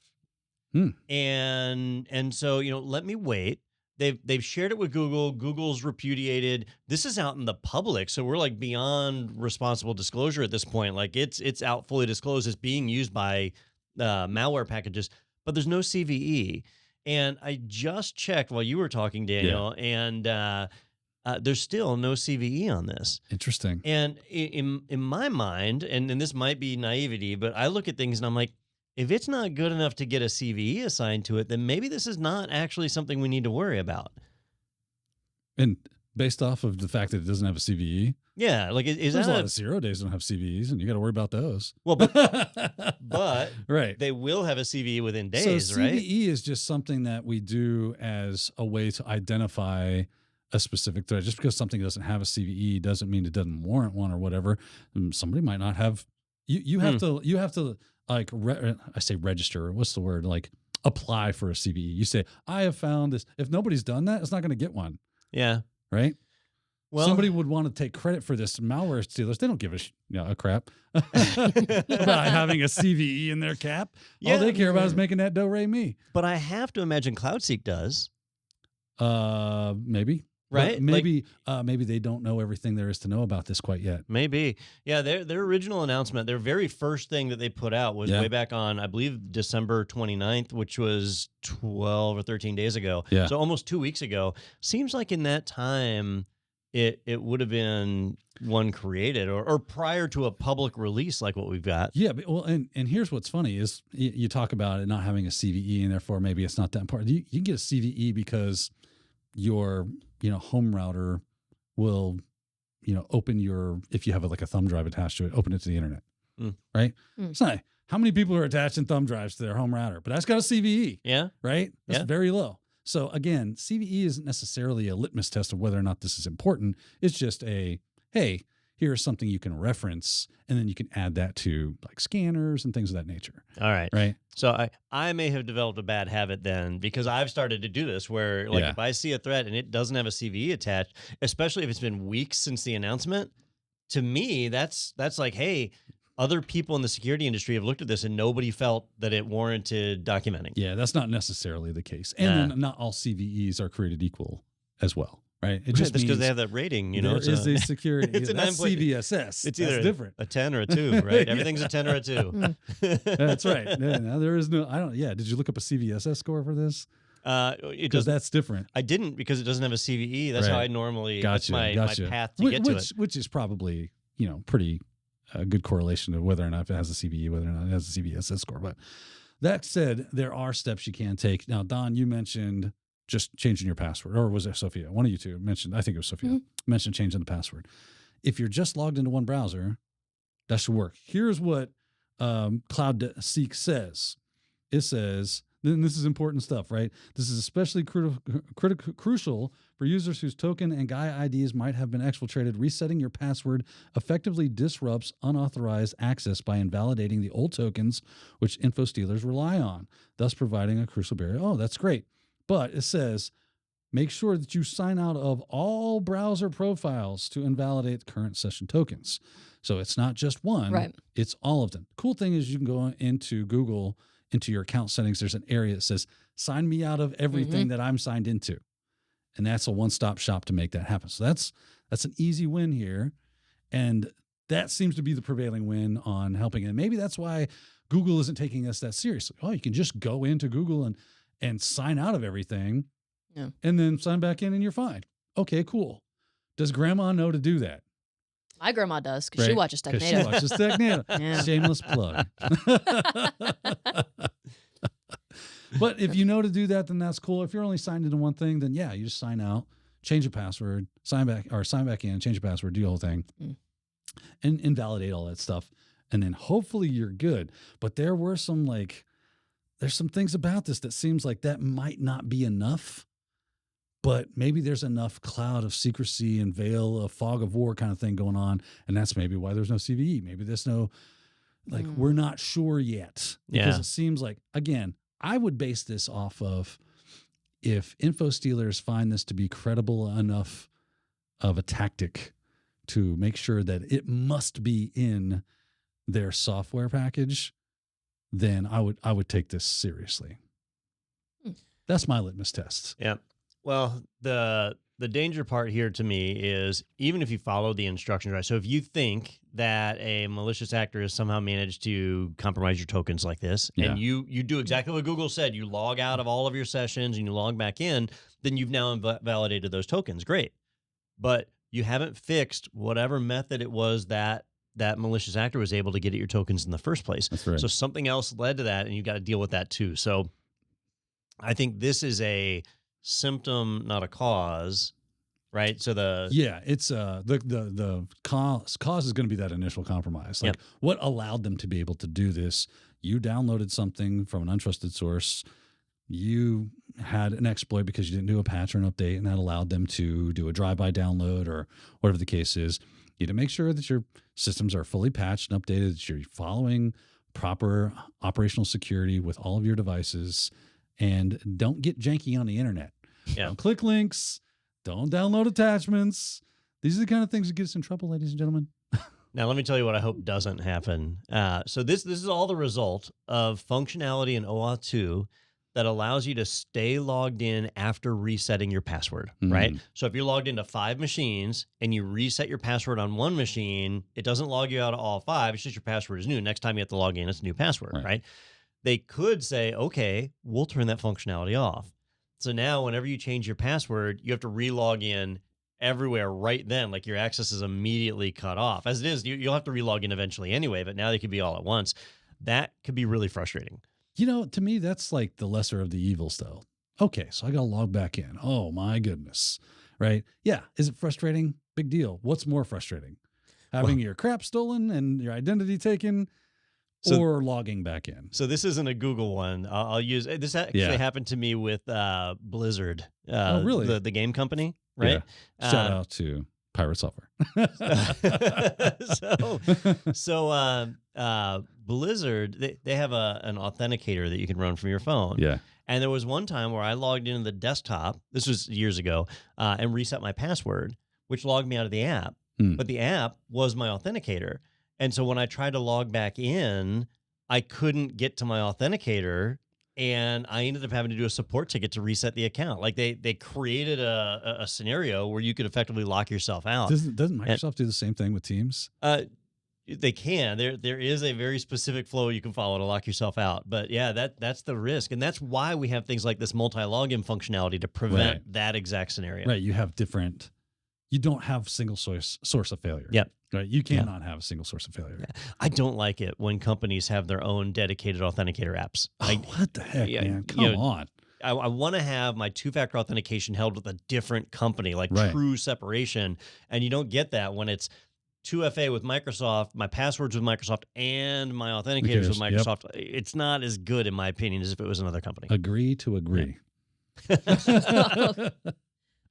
And so, let me wait. They've shared it with Google. Google's repudiated. This is out in the public, so we're like beyond responsible disclosure at this point. Like it's out fully disclosed. It's being used by malware packages, but there's no CVE. And I just checked while you were talking, Daniel, and there's still no CVE on this. Interesting. And in my mind, and this might be naivety, but I look at things and I'm like, if it's not good enough to get a CVE assigned to it, then maybe this is not actually something we need to worry about. And based off of the fact that it doesn't have a CVE, like there's a lot of 0 days don't have CVEs, and you got to worry about those. Well, but right, they will have a CVE within days, so right? CVE is just something that we do as a way to identify a specific threat. Just because something doesn't have a CVE doesn't mean it doesn't warrant one or whatever. Somebody might not have. You have to. Like, I say register. What's the word? Like, apply for a CVE. You say, I have found this. If nobody's done that, it's not going to get one. Yeah. Right? Well, somebody would want to take credit for this. Malware stealers, they don't give a crap about having a CVE in their cap. Yeah. All they care about is making that do-re-mi. But I have to imagine CloudSeek does. Maybe. Right? Maybe they don't know everything there is to know about this quite yet. Maybe. Yeah, their original announcement, their very first thing that they put out was way back on, I believe, December 29th, which was 12 or 13 days ago. Yeah. So almost 2 weeks ago. Seems like in that time, it would have been one created or prior to a public release like what we've got. Yeah, but, well, and here's what's funny is you talk about it not having a CVE, and therefore maybe it's not that important. You can get a CVE because your home router will, open if you have like a thumb drive attached to it, open it to the internet, right? It's not how many people are attaching thumb drives to their home router, but that's got a CVE. Yeah. Right? That's very low. So again, CVE isn't necessarily a litmus test of whether or not this is important. It's just hey, here's something you can reference, and then you can add that to like scanners and things of that nature. All right. Right. So I may have developed a bad habit then, because I've started to do this where if I see a threat and it doesn't have a CVE attached, especially if it's been weeks since the announcement, to me, that's like, hey, other people in the security industry have looked at this and nobody felt that it warranted documenting. Yeah, that's not necessarily the case. And then not all CVEs are created equal as well. right? It just that's because means they have that rating, there is a security. it's an that's CVSS. It's either different. a 10 or a 2, right? Everything's a 10 or a 2. That's right. Yeah, now there is no. I don't. Yeah. Did you look up a CVSS score for this? Because that's different. I didn't because it doesn't have a CVE. That's how I normally. Gotcha. My path to get to it. Which is probably pretty good correlation of whether or not it has a CVE, whether or not it has a CVSS score. But that said, there are steps you can take. Now, Don, you mentioned just changing your password, or was it Sophia? One of you two mentioned. I think it was Sophia mentioned changing the password. If you're just logged into one browser, that should work. Here's what Cloud Seek says. It says. Then this is important stuff, right? This is especially crucial for users whose token and GUI IDs might have been exfiltrated. Resetting your password effectively disrupts unauthorized access by invalidating the old tokens which info stealers rely on, thus providing a crucial barrier. Oh, that's great. But it says, make sure that you sign out of all browser profiles to invalidate current session tokens. So it's not just one, right. It's all of them. Cool thing is you can go into Google, into your account settings, there's an area that says, sign me out of everything that I'm signed into. And that's a one-stop shop to make that happen. So that's an easy win here. And that seems to be the prevailing win on helping. And maybe that's why Google isn't taking us that seriously. Oh, you can just go into Google and sign out of everything and then sign back in and you're fine. Okay, cool. Does grandma know to do that? My grandma does because she watches Technado. She watches Technado. Yeah. Shameless plug. But if you know to do that, then that's cool. If you're only signed into one thing, then you just sign out, change your password, sign back in, change your password, do the whole thing, and invalidate all that stuff. And then hopefully you're good. But there were there's some things about this that seems like that might not be enough. But maybe there's enough cloud of secrecy and veil of fog of war kind of thing going on. And that's maybe why there's no CVE. Maybe there's no, we're not sure yet. Because it seems like, again, I would base this off of if info stealers find this to be credible enough of a tactic to make sure that it must be in their software package, then I would take this seriously. That's my litmus test. Yeah. Well, the danger part here to me is even if you follow the instructions right. So if you think that a malicious actor has somehow managed to compromise your tokens like this, and you do exactly what Google said, you log out of all of your sessions and you log back in, then you've now invalidated those tokens. Great. But you haven't fixed whatever method it was that malicious actor was able to get at your tokens in the first place. That's right. So something else led to that, and you've got to deal with that too. So I think this is a symptom, not a cause, right? So it's the cause is going to be that initial compromise. What allowed them to be able to do this? You downloaded something from an untrusted source. You had an exploit because you didn't do a patch or an update, and that allowed them to do a drive-by download or whatever the case is. You need to make sure that your systems are fully patched and updated, that you're following proper operational security with all of your devices, and don't get janky on the internet. Don't click links. Don't download attachments. These are the kind of things that get us in trouble, ladies and gentlemen. Now, let me tell you what I hope doesn't happen. So this is all the result of functionality in OAuth 2 that allows you to stay logged in after resetting your password, right? So if you're logged into 5 machines and you reset your password on one machine, it doesn't log you out of all 5. It's just your password is new. Next time you have to log in, it's a new password, right? They could say, okay, we'll turn that functionality off. So now whenever you change your password, you have to re-log in everywhere right then. Like your access is immediately cut off. As it is, you'll have to re-log in eventually anyway, but now they could be all at once. That could be really frustrating. To me, that's like the lesser of the evils, though. Okay, so I got to log back in. Oh, my goodness. Right? Yeah. Is it frustrating? Big deal. What's more frustrating? Having your crap stolen and your identity taken, or logging back in? So this isn't a Google one. I'll use this. Actually happened to me with Blizzard. Oh, really? The game company, right? Yeah. Shout out to Pirate Software. So Blizzard, they have an authenticator that you can run from your phone. Yeah. And there was one time where I logged into the desktop, this was years ago, and reset my password, which logged me out of the app. But the app was my authenticator. And so when I tried to log back in, I couldn't get to my authenticator and I ended up having to do a support ticket to reset the account. Like they created a scenario where you could effectively lock yourself out. Doesn't Microsoft do the same thing with Teams? They can. There is a very specific flow you can follow to lock yourself out. But yeah, that's the risk. And that's why we have things like this multi-login functionality to prevent that exact scenario. Right. You have different, you don't have single source of failure. Yep. Right. You cannot have a single source of failure. Yeah. I don't like it when companies have their own dedicated authenticator apps. What the heck, man? Come on. I want to have my two-factor authentication held with a different company, like true separation. And you don't get that when it's 2FA with Microsoft, my passwords with Microsoft, and my authenticators with Microsoft. Yep. It's not as good, in my opinion, as if it was another company. Agree to agree.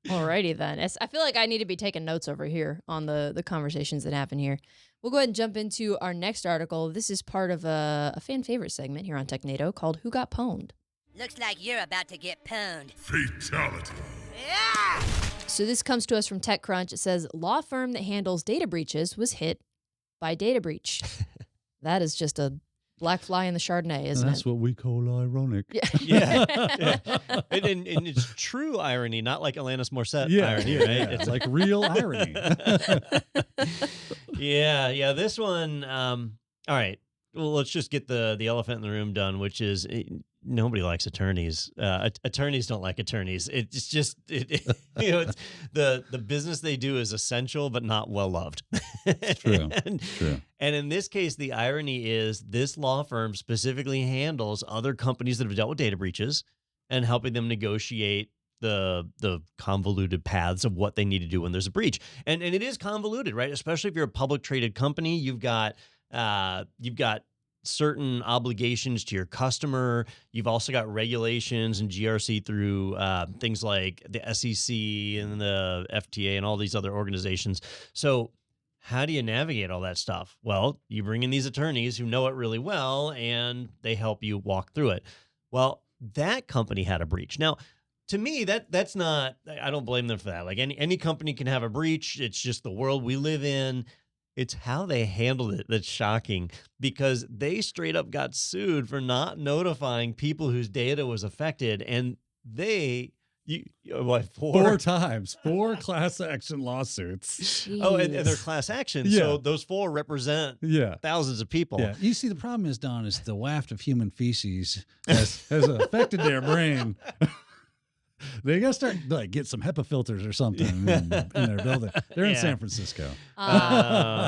Alrighty then. I feel like I need to be taking notes over here on the conversations that happen here. We'll go ahead and jump into our next article. This is part of a fan favorite segment here on Technado called Who Got Pwned? Looks like you're about to get pwned. Fatality. Yeah! So this comes to us from TechCrunch. It says, law firm that handles data breaches was hit by data breach. That is just a black fly in the Chardonnay, isn't it? That's what we call ironic. Yeah. And it's true irony, not like Alanis Morissette irony, right? Yeah. It's like real irony. Yeah. This one, all right. Well, let's just get the elephant in the room done, which is nobody likes attorneys. Attorneys don't like attorneys. It's just, it's the business they do is essential, but not well loved. It's true. True. And in this case, the irony is this law firm specifically handles other companies that have dealt with data breaches and helping them negotiate the convoluted paths of what they need to do when there's a breach. And it is convoluted, right? Especially if you're a public traded company, you've got certain obligations to your customer. You've also got regulations and GRC through things like the SEC and the FTA and all these other organizations. So how do you navigate all that stuff? Well, you bring in these attorneys who know it really well, and they help you walk through it. Well, that company had a breach. Now, to me, that's not, I don't blame them for that. Like any company can have a breach. It's just the world we live in. It's how they handled it that's shocking, because they straight up got sued for not notifying people whose data was affected. And four times, 4 class action lawsuits. Jeez. Oh, and they're class action. Yeah. So those 4 represent thousands of people. Yeah. You see, the problem is, Don, is the waft of human feces has affected their brain. They got to start get some HEPA filters or something in their building. They're in San Francisco. Oh,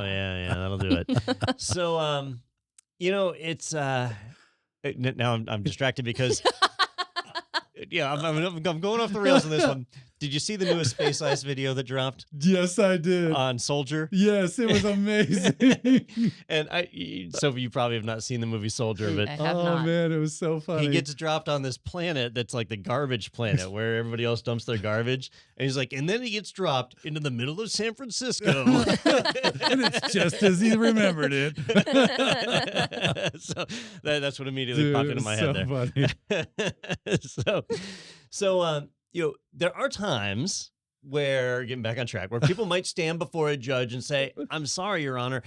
yeah, that'll do it. So, it's now I'm distracted because I'm going off the rails on this one. Did you see the newest Space Ice video that dropped? Yes, I did. On Soldier? Yes, it was amazing. And Sophie, you probably have not seen the movie Soldier, but I have not. Man, it was so funny. He gets dropped on this planet that's like the garbage planet where everybody else dumps their garbage. And he's like, and then he gets dropped into the middle of San Francisco. And it's just as he remembered it. So that's what immediately popped into my head there. Funny. So there are times where, getting back on track, where people might stand before a judge and say, I'm sorry, Your Honor,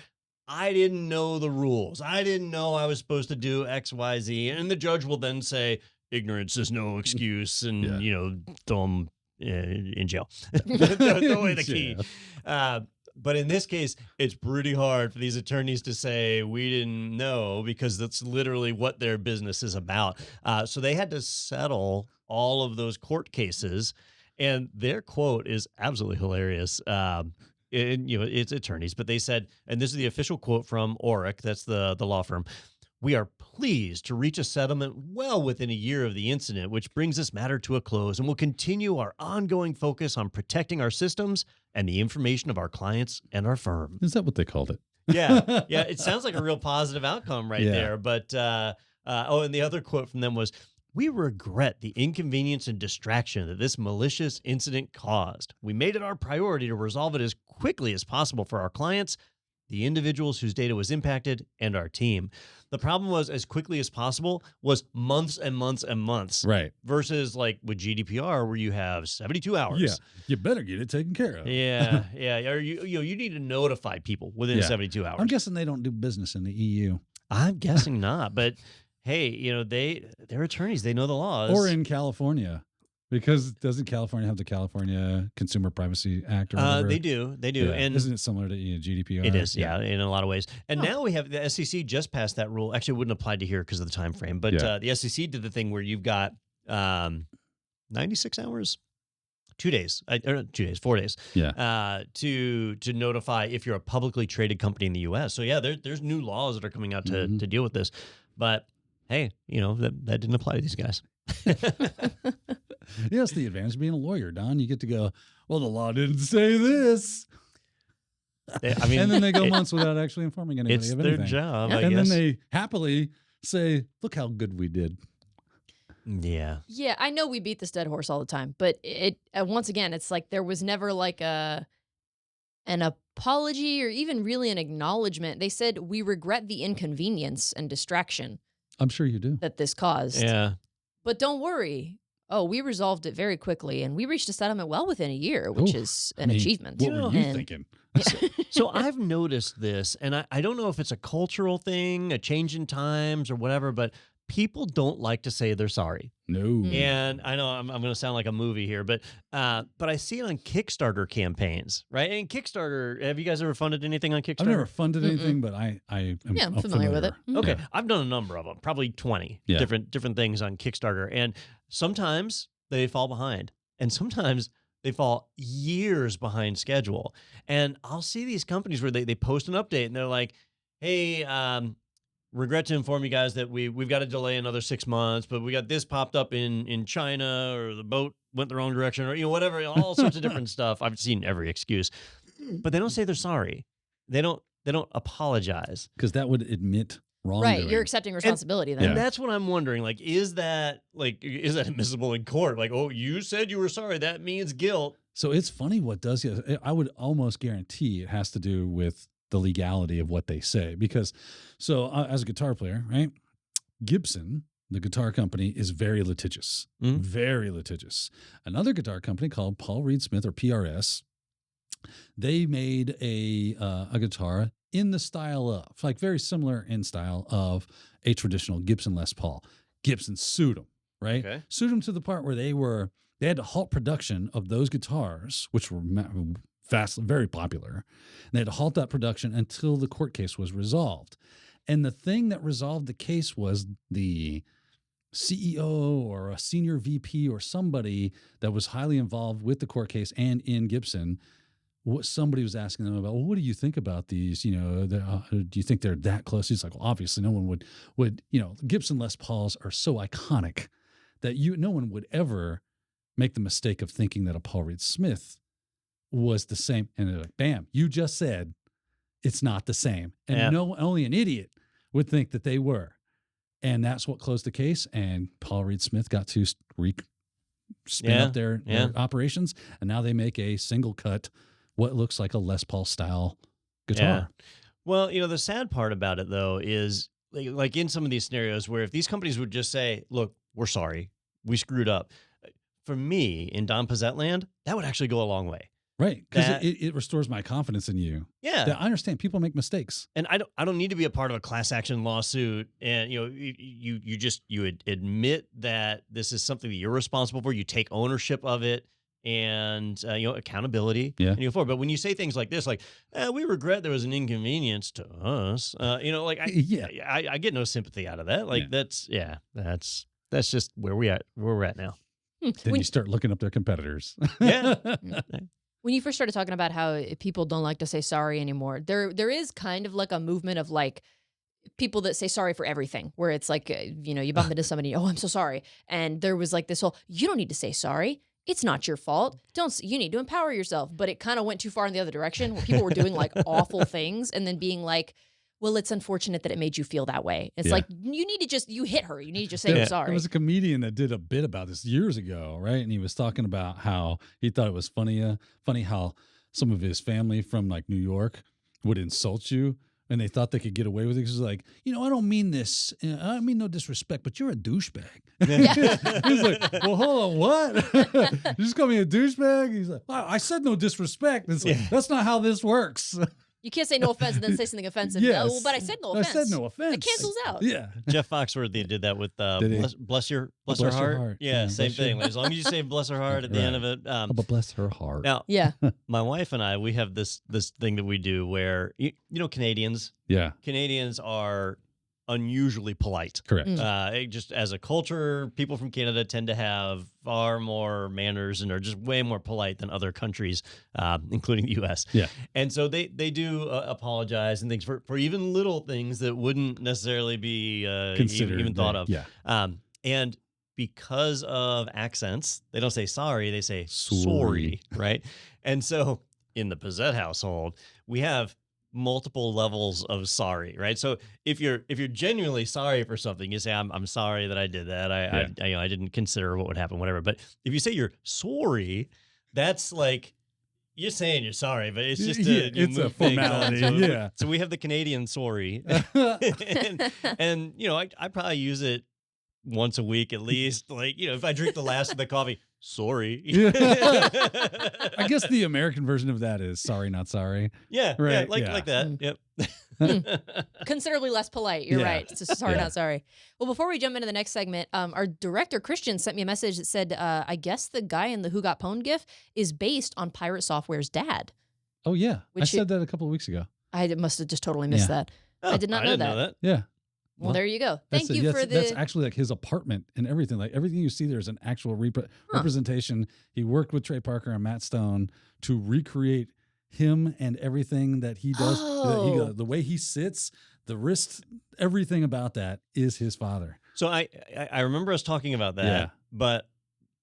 I didn't know the rules. I didn't know I was supposed to do X, Y, Z. And the judge will then say, ignorance is no excuse, and, throw them in jail. Throw away the key. But in this case, it's pretty hard for these attorneys to say, we didn't know, because that's literally what their business is about. So they had to settle all of those court cases, and their quote is absolutely hilarious. It's attorneys, but they said, and this is the official quote from ROG, that's the law firm, "We are pleased to reach a settlement well within a year of the incident, which brings this matter to a close, and will continue our ongoing focus on protecting our systems and the information of our clients and our firm." Is that what they called it? Yeah. It sounds like a real positive outcome right there. But, and the other quote from them was, "We regret the inconvenience and distraction that this malicious incident caused. We made it our priority to resolve it as quickly as possible for our clients, the individuals whose data was impacted, and our team." The problem was, as quickly as possible was months and months and months. Right. Versus like with GDPR, where you have 72 hours. Yeah. You better get it taken care of. Yeah. Or you need to notify people within 72 hours. I'm guessing they don't do business in the EU. I'm guessing not, but hey, they're attorneys, they know the laws. Or in California. Because doesn't California have the California Consumer Privacy Act or whatever? They do. Yeah. And isn't it similar to GDPR? It is, yeah, in a lot of ways. And now we have the SEC just passed that rule. Actually, it wouldn't apply to here because of the time frame. But the SEC did the thing where you've got 96 hours, 2 days, 4 days, to notify if you're a publicly traded company in the U.S. So there's new laws that are coming out to deal with this. But hey, that didn't apply to these guys. Yes, the advantage of being a lawyer, Don. You get to go, well, the law didn't say this. I mean, and then they go months without actually informing anybody of anything. It's their job, I and guess. then they happily say, look how good we did. Yeah. Yeah, I know we beat this dead horse all the time, but once again, it's like there was never like an apology or even really an acknowledgement. They said, we regret the inconvenience and distraction. I'm sure you do. That this caused. Yeah. But don't worry. Oh, we resolved it very quickly, and we reached a settlement well within a year, which is an achievement. What were you thinking? So I've noticed this, and I don't know if it's a cultural thing, a change in times or whatever, but people don't like to say they're sorry. No. And I know I'm going to sound like a movie here, but I see it on Kickstarter campaigns, right? And Kickstarter, have you guys ever funded anything on Kickstarter? I've never funded anything, but I'm familiar with it. Okay, I've done a number of them, probably 20 different things on Kickstarter, and sometimes they fall behind, and sometimes they fall years behind schedule. And I'll see these companies where they post an update, and they're like, "Hey, regret to inform you guys that we've got to delay another 6 months, but we got this popped up in China, or the boat went the wrong direction, or whatever, all sorts of different stuff." I've seen every excuse, but they don't say they're sorry. They don't apologize, because that would admit wrongdoing. Right, you're accepting responsibility then. And that's what I'm wondering. Like, is that admissible in court? Like, oh, you said you were sorry. That means guilt. So it's funny what does. I would almost guarantee it has to do with the legality of what they say. Because, as a guitar player, right, Gibson, the guitar company, is very litigious. Very litigious. Another guitar company called Paul Reed Smith, or PRS, they made a guitar in the style of, like, very similar in style of a traditional Gibson Les Paul. Gibson sued them, right? Okay. Sued them to the part where they had to halt production of those guitars, which were very popular. And they had to halt that production until the court case was resolved. And the thing that resolved the case was the CEO or a senior VP or somebody that was highly involved with the court case and in Gibson. What somebody was asking them about, well, what do you think about these? Do you think they're that close? He's like, well, obviously no one would, Gibson Les Pauls are so iconic that no one would ever make the mistake of thinking that a Paul Reed Smith was the same. And they're like, bam, you just said it's not the same. And only an idiot would think that they were. And that's what closed the case. And Paul Reed Smith got to spin up their operations. And now they make a single cut, what looks like a Les Paul style guitar. Yeah. Well, the sad part about it, though, is like in some of these scenarios where if these companies would just say, look, we're sorry, we screwed up. For me, in Don Pizzette land, that would actually go a long way. Right, because it restores my confidence in you. Yeah, that I understand people make mistakes, and I don't need to be a part of a class action lawsuit. And you admit that this is something that you're responsible for. You take ownership of it, and accountability. Yeah. And but when you say things like this, like we regret there was an inconvenience to us, I get no sympathy out of that. Like that's just where we're at now. Then you start looking up their competitors. Yeah. When you first started talking about how people don't like to say sorry anymore, there is kind of like a movement of like people that say sorry for everything, where it's like, you bump into somebody, oh, I'm so sorry. And there was like this whole, you don't need to say sorry. It's not your fault. You need to empower yourself. But it kind of went too far in the other direction, where people were doing like awful things and then being like, well, it's unfortunate that it made you feel that way. It's like, you hit her. You need to just say, I'm sorry. There was a comedian that did a bit about this years ago, right? And he was talking about how he thought it was funny how some of his family from like New York would insult you, and they thought they could get away with it. He was like, I don't mean this. I mean no disrespect, but you're a douchebag. He's like, well, hold on, what? You just call me a douchebag? He's like, I said no disrespect. It's like, that's not how this works. You can't say no offense and then say something offensive. Yes. No, but I said no offense. I said no offense. It cancels out. Yeah. Jeff Foxworthy did that with bless her your heart. heart. Yeah, Yeah, same bless your- thing. As long as you say bless her heart at the end of it. But bless her heart. Now, Yeah. my wife and I, we have this thing that we do where you know Canadians are unusually polite. Correct. Just as a culture, people from Canada tend to have far more manners and are just way more polite than other countries, including the U.S. Yeah. And so they do apologize and things for even little things that wouldn't necessarily be Considered, even thought of. Yeah. And because of accents, they don't say sorry, they say Sorry. sorry, right? And so in the Pizzette household, we have multiple levels of sorry, right? So if you're genuinely sorry for something, you say I'm sorry that I did that. I didn't consider what would happen, whatever. But if you say you're sorry, that's like you're saying you're sorry, but it's just it's a formality. Yeah. So we have the Canadian sorry, and you know I probably use it once a week at least. Like if I drink the last of the coffee, sorry. I guess the American version of that is sorry, not sorry. Yeah, Right, like that. Yep. Considerably less polite. You're right. It's just sorry, Yeah. not sorry. Well, before we jump into the next segment, our director Christian sent me a message that said, I guess the guy in the Who Got Pwned gif is based on Pirate Software's dad. Oh yeah, I Which said that a couple of weeks ago. I must have just totally missed that. I did not know didn't that. Yeah. Well, there you go. Thank That's you for the. That's actually like his apartment and everything. Like everything you see there is an actual representation. He worked with Trey Parker and Matt Stone to recreate him and everything that he does. Oh. The way he sits, the wrist, everything about that is his father. So I remember us talking about that, Yeah. but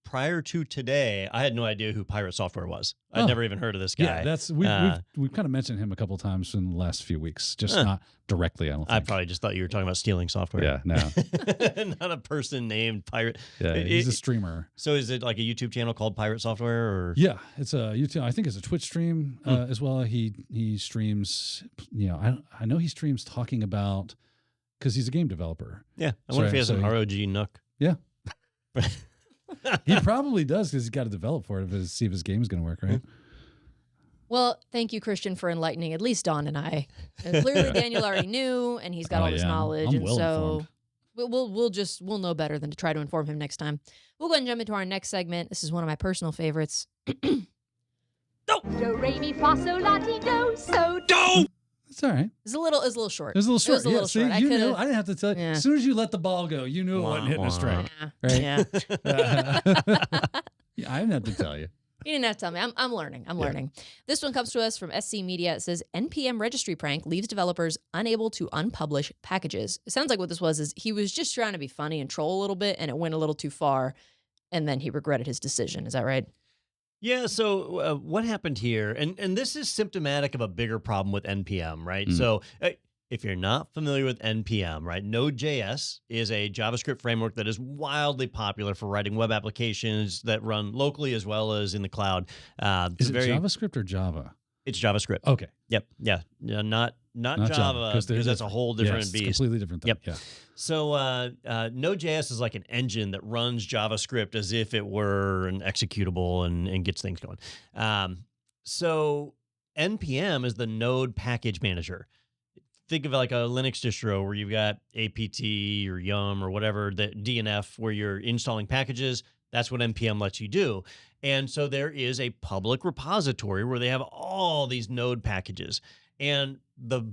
prior to today, I had no idea who Pirate Software was. I'd Oh. never even heard of this guy. Yeah, that's we've kind of mentioned him a couple of times in the last few weeks, just not directly. I don't think. I probably just thought you were talking about stealing software. Yeah, no. Not a person named Pirate. Yeah, he's a streamer. So is it like a YouTube channel called Pirate Software? Or Yeah, it's a YouTube. I think it's a Twitch stream as well. He streams. I know he streams talking about because he's a game developer. Yeah, I wonder if he has an ROG NUC. Yeah. He probably does because he's got to develop for it to see if his game is going to work, right? Well, thank you, Christian, for enlightening at least Dawn and I. And clearly, Daniel already knew, and he's got all this knowledge, I'm and so well-informed. we'll know better than to try to inform him next time. We'll go ahead and jump into our next segment. This is one of my personal favorites. Do, re, mi, fa, sol, la, ti, do, so, do. It's all right. It's a little short. It was a little short. It was a little See, short. I you could've- knew. I didn't have to tell you. Yeah. As soon as you let the ball go, you knew it wasn't hitting a strike. Right? Yeah. Yeah, I didn't have to tell you. You didn't have to tell me. I'm learning. I'm learning. This one comes to us from SC Media. It says, NPM registry prank leaves developers unable to unpublish packages. It sounds like what this was is he was just trying to be funny and troll a little bit, and it went a little too far, and then he regretted his decision. Is that right? Yeah, so what happened here, and this is symptomatic of a bigger problem with NPM, right? So if you're not familiar with NPM, right, Node.js is a JavaScript framework that is wildly popular for writing web applications that run locally as well as in the cloud. Is it JavaScript or Java? It's JavaScript. Okay. Yep. Yeah. Not Java because that's a whole different beast. Completely different thing. Yep. Yeah. So Node.js is like an engine that runs JavaScript as if it were an executable and gets things going. So NPM is the Node package manager. Think of it like a Linux distro where you've got APT or Yum or whatever, the DNF where you're installing packages. That's what NPM lets you do. And so there is a public repository where they have all these Node packages. And the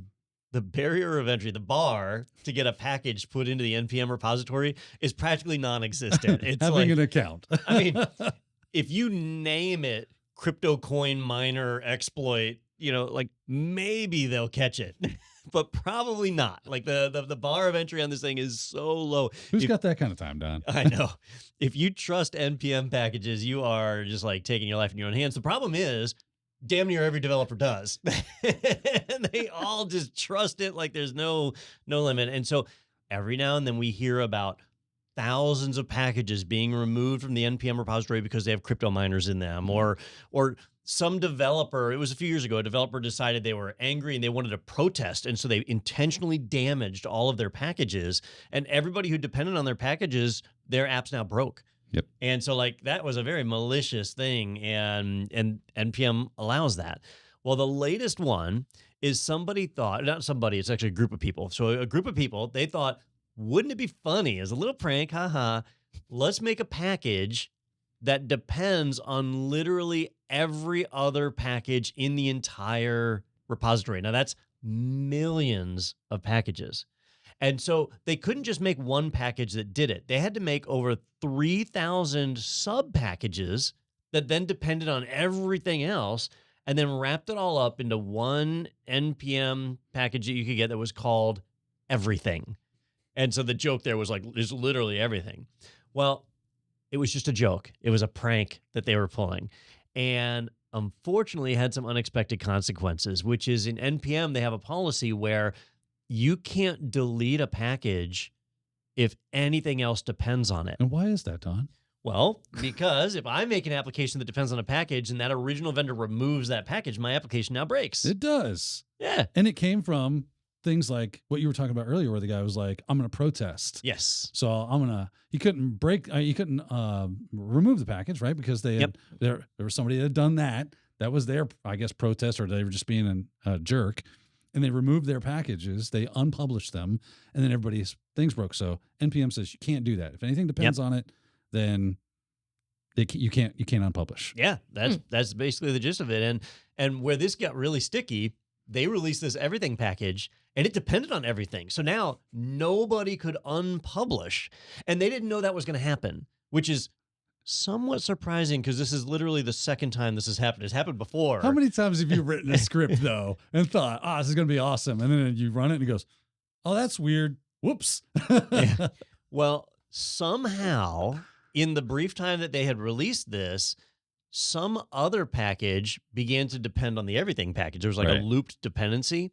barrier of entry, the bar to get a package put into the NPM repository is practically non-existent. It's having an account. I mean, if you name it crypto coin miner exploit, like maybe they'll catch it. But probably not. Like the bar of entry on this thing is so low. Who's got that kind of time, Don? I know. If you trust NPM packages, you are just like taking your life in your own hands. The problem is, damn near every developer does. And they all just trust it like there's no limit. And so every now and then we hear about thousands of packages being removed from the NPM repository because they have crypto miners in them, or some developer, it was a few years ago, a developer decided they were angry and they wanted to protest. And so they intentionally damaged all of their packages, and everybody who depended on their packages, their app's now broke. Yep. And so like that was a very malicious thing, and NPM allows that. Well, the latest one is not somebody, it's actually a group of people. So a group of people, they thought, wouldn't it be funny as a little prank? Haha. Let's make a package that depends on literally every other package in the entire repository. Now, that's millions of packages. And so they couldn't just make one package that did it. They had to make over 3,000 sub packages that then depended on everything else, and then wrapped it all up into one NPM package that you could get that was called everything. And so the joke there was like, is literally everything. Well, it was just a joke. It was a prank that they were pulling. And unfortunately, it had some unexpected consequences, which is in NPM, they have a policy where you can't delete a package if anything else depends on it. And why is that, Don? Well, because if I make an application that depends on a package and that original vendor removes that package, my application now breaks. It does. Yeah. And it came from things like what you were talking about earlier, where the guy was like, I'm going to protest. Yes. So he couldn't remove the package, right? Because there was somebody that had done that. That was their, I guess, protest, or they were just being a jerk. And they removed their packages, they unpublished them, and then everybody's things broke. So NPM says you can't do that. If anything depends on it, then you can't unpublish. Yeah, that's basically the gist of it. And where this got really sticky, they released this everything package, and it depended on everything. So now nobody could unpublish, and they didn't know that was going to happen, which is somewhat surprising because this is literally the second time this has happened. It's happened before. How many times have you written a script, though, and thought, this is going to be awesome, and then you run it, and it goes, oh, that's weird. Whoops. Yeah. Well, somehow, in the brief time that they had released this, some other package began to depend on the everything package. There was like a looped dependency.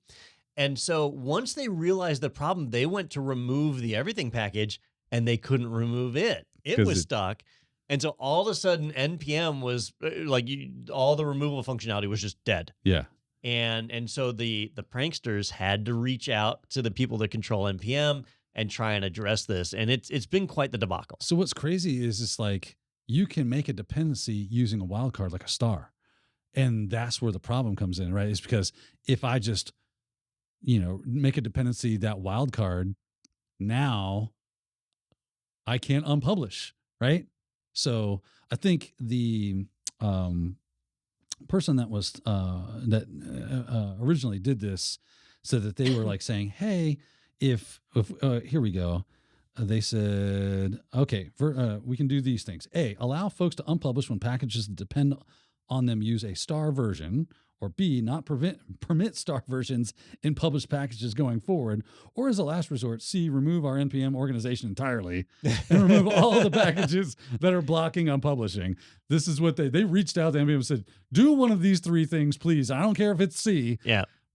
And so once they realized the problem, they went to remove the everything package, and they couldn't remove it. It was stuck. And so all of a sudden, NPM was like all the removal functionality was just dead. Yeah. And so the pranksters had to reach out to the people that control NPM and try and address this. And it's been quite the debacle. So what's crazy is it's like you can make a dependency using a wildcard like a star. And that's where the problem comes in, right? It's because if I just, make a dependency that wildcard, now I can't unpublish, right? So I think the person that was originally did this said that they were like saying, hey, if here we go. They said, okay, we can do these things. A, allow folks to unpublish when packages that depend on them use a star version, or B, not permit star versions in published packages going forward, or as a last resort, C, remove our NPM organization entirely and remove all the packages that are blocking unpublishing. This is what they reached out to NPM and said, do one of these three things, please. I don't care if it's C,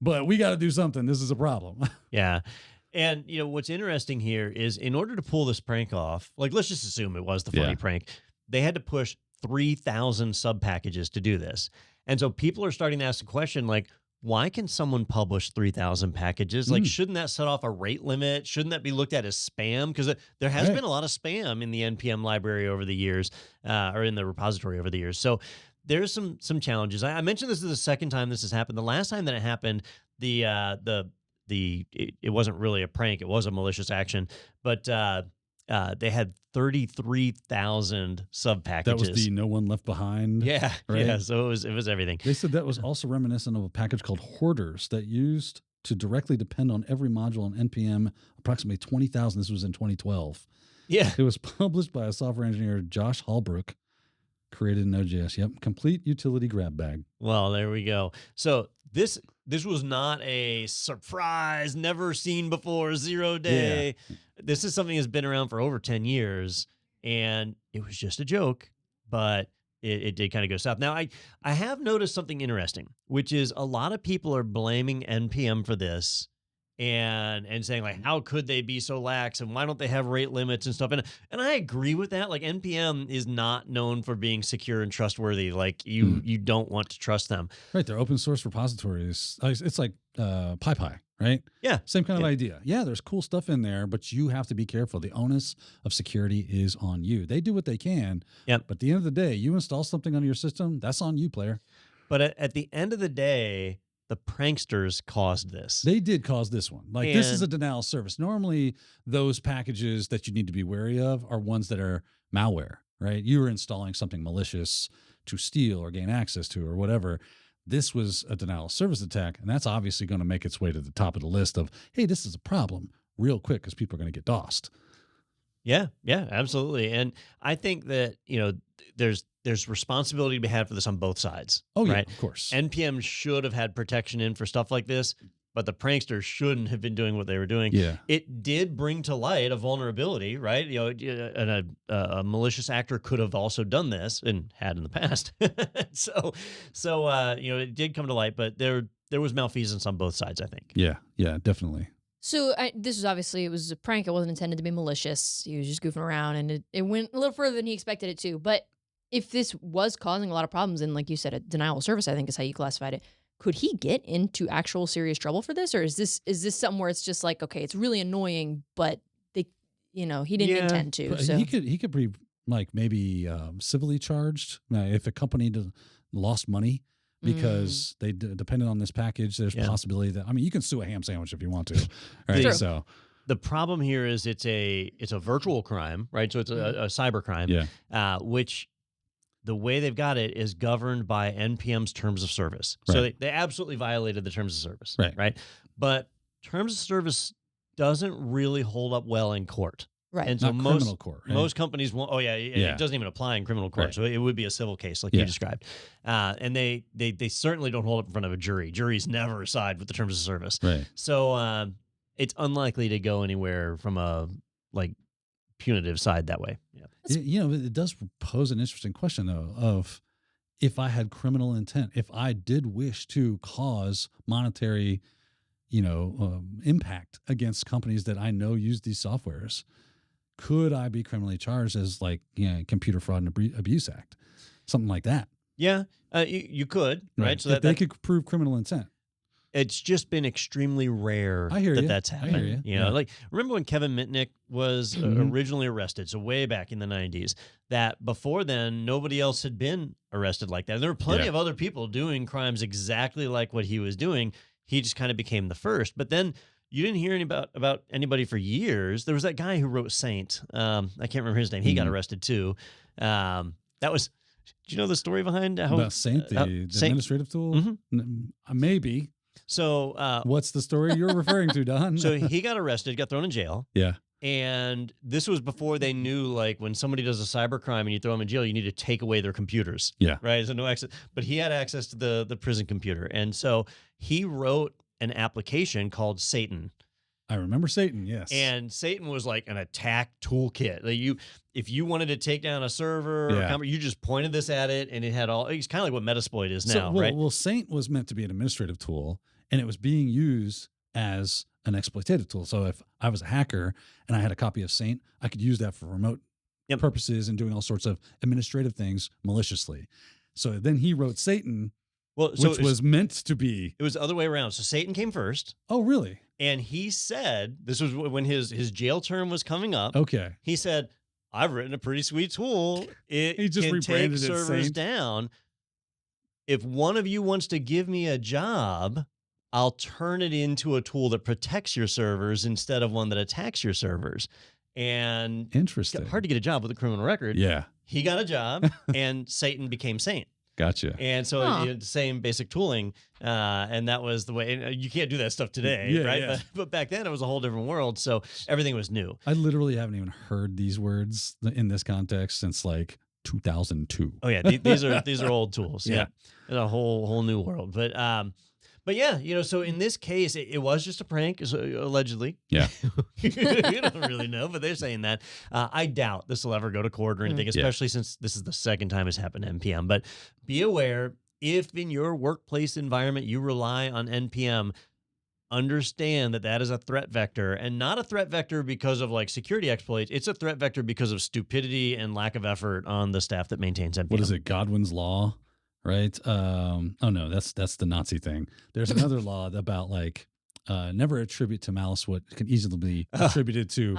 but we got to do something. This is a problem. Yeah. And, what's interesting here is in order to pull this prank off, like, let's just assume it was the funny prank, they had to push 3,000 sub packages to do this. And so people are starting to ask the question, like, why can someone publish 3,000 packages? Like, shouldn't that set off a rate limit? Shouldn't that be looked at as spam? Because there has been a lot of spam in the NPM library over the years, or in the repository over the years. So there's some challenges. I mentioned this is the second time this has happened. The last time that it happened, it wasn't really a prank. It was a malicious action, but they had 33,000 sub packages. That was the no one left behind. Yeah, right? yeah. So it was everything. They said that was also reminiscent of a package called Hoarders that used to directly depend on every module on NPM, approximately 20,000. This was in 2012. Yeah. It was published by a software engineer, Josh Hallbrook, created in Node.js. Yep. Complete utility grab bag. Well, there we go. So this was not a surprise, never seen before, 0 day. Yeah. This is something that's been around for over 10 years, and it was just a joke, but it did kind of go south. Now, I have noticed something interesting, which is a lot of people are blaming NPM for this and saying, like, how could they be so lax, and why don't they have rate limits and stuff? And I agree with that. Like, NPM is not known for being secure and trustworthy. Like, you don't want to trust them. Right. They're open source repositories. It's like PyPy, right? Yeah. Same kind of idea. Yeah, there's cool stuff in there, but you have to be careful. The onus of security is on you. They do what they can. Yep. But at the end of the day, you install something on your system, that's on you, player. But at the end of the day, the pranksters caused this. They did cause this one. Like, this is a And- denial of service. Normally, those packages that you need to be wary of are ones that are malware, right? You were installing something malicious to steal or gain access to or whatever. This was a denial of service attack, and that's obviously going to make its way to the top of the list of, hey, this is a problem real quick because people are going to get DOSed. Yeah, absolutely. And I think that, there's responsibility to be had for this on both sides. Oh, yeah, right? of course. NPM should have had protection in for stuff like this, but the pranksters shouldn't have been doing what they were doing. Yeah. It did bring to light a vulnerability, right? And a malicious actor could have also done this and had in the past. So it did come to light, but there was malfeasance on both sides, I think. Yeah, definitely. So this was obviously, it was a prank. It wasn't intended to be malicious. He was just goofing around, and it went a little further than he expected it to. But if this was causing a lot of problems, and like you said, a denial of service, I think is how you classified it, could he get into actual serious trouble for this? Or is this something where it's just like, okay, it's really annoying, but he didn't intend to. But So he could be like maybe civilly charged if a company lost money because they depended on this package. There's a possibility that, you can sue a ham sandwich if you want to, right? True. So the problem here is it's a virtual crime, right? So it's a cyber crime, which the way they've got it is governed by NPM's terms of service. So Right. they absolutely violated the terms of service, Right. But terms of service doesn't really hold up well in court. right. And so not criminal court, right? most companies won't. Oh yeah, it doesn't even apply in criminal court. Right. So it would be a civil case, like you described. And they certainly don't hold up in front of a jury. Juries never side with the terms of service. Right. So it's unlikely to go anywhere from a punitive side that way. Yeah. It does pose an interesting question though of if I had criminal intent, if I did wish to cause monetary, impact against companies that I know use these softwares, could I be criminally charged as Computer Fraud and Abuse Act, something like that? Yeah, you could, right? So if they could prove criminal intent. It's just been extremely rare I hear that you. that's I happened. hear you. You know, Yeah. like remember when Kevin Mitnick was originally arrested, so way back in the 90s, that before then, nobody else had been arrested like that. And there were plenty of other people doing crimes exactly like what he was doing. He just kind of became the first. But then you didn't hear about anybody for years. There was that guy who wrote Saint. I can't remember his name. He got arrested too. That was, do you know the story behind how About Saint, the administrative tool? Maybe. So What's the story you're referring to, Don? so he got arrested, got thrown in jail. Yeah. And this was before they knew, like, when somebody does a cyber crime and you throw them in jail, you need to take away their computers. Yeah. Right? So no access. But he had access to the prison computer. And so he wrote an application called Satan. I remember Satan, yes. And Satan was like an attack toolkit. Like if you wanted to take down a server, or you just pointed this at it, and it had all. It's kind of like what Metasploit is now, right? Well, Saint was meant to be an administrative tool, and it was being used as an exploitative tool. So if I was a hacker and I had a copy of Saint, I could use that for remote purposes and doing all sorts of administrative things maliciously. So then he wrote Satan, which was meant to be. It was the other way around. So Satan came first. Oh, really? And he said, this was when his jail term was coming up. Okay. He said, I've written a pretty sweet tool. It He just can take rebranded it servers Saint. down. If one of you wants to give me a job, I'll turn it into a tool that protects your servers instead of one that attacks your servers. And Interesting. hard to get a job with a criminal record. Yeah. He got a job, and Satan became Saint. Gotcha. And so the same basic tooling, and that was the way. And you can't do that stuff today, right? Yeah. But back then it was a whole different world, so everything was new. I literally haven't even heard these words in this context since like 2002. Oh yeah, these are old tools. Yeah. It's a whole new world. But yeah, so in this case, it was just a prank, allegedly. Yeah. You don't really know, but they're saying that. I doubt this will ever go to court or anything, especially since this is the second time it's happened to NPM. But be aware, if in your workplace environment you rely on NPM, understand that is a threat vector, and not a threat vector because of like security exploits. It's a threat vector because of stupidity and lack of effort on the staff that maintains NPM. What is it? Godwin's law, right? Oh no, that's the Nazi thing. There's another law about like never attribute to malice what can easily be attributed to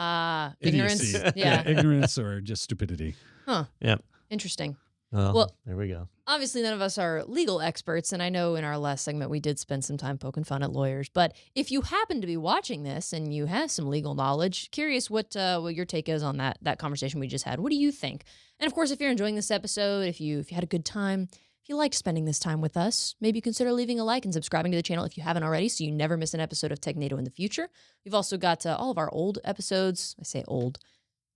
ignorance. idiocy. Yeah. Ignorance or just stupidity. Huh. Yeah. Interesting. Well, there we go. Obviously, none of us are legal experts, and I know in our last segment we did spend some time poking fun at lawyers. But if you happen to be watching this and you have some legal knowledge, curious what your take is on that conversation we just had. What do you think? And of course, if you're enjoying this episode, if you had a good time, if you liked spending this time with us, maybe consider leaving a like and subscribing to the channel if you haven't already, so you never miss an episode of Technado in the future. We've also got all of our old episodes. I say old,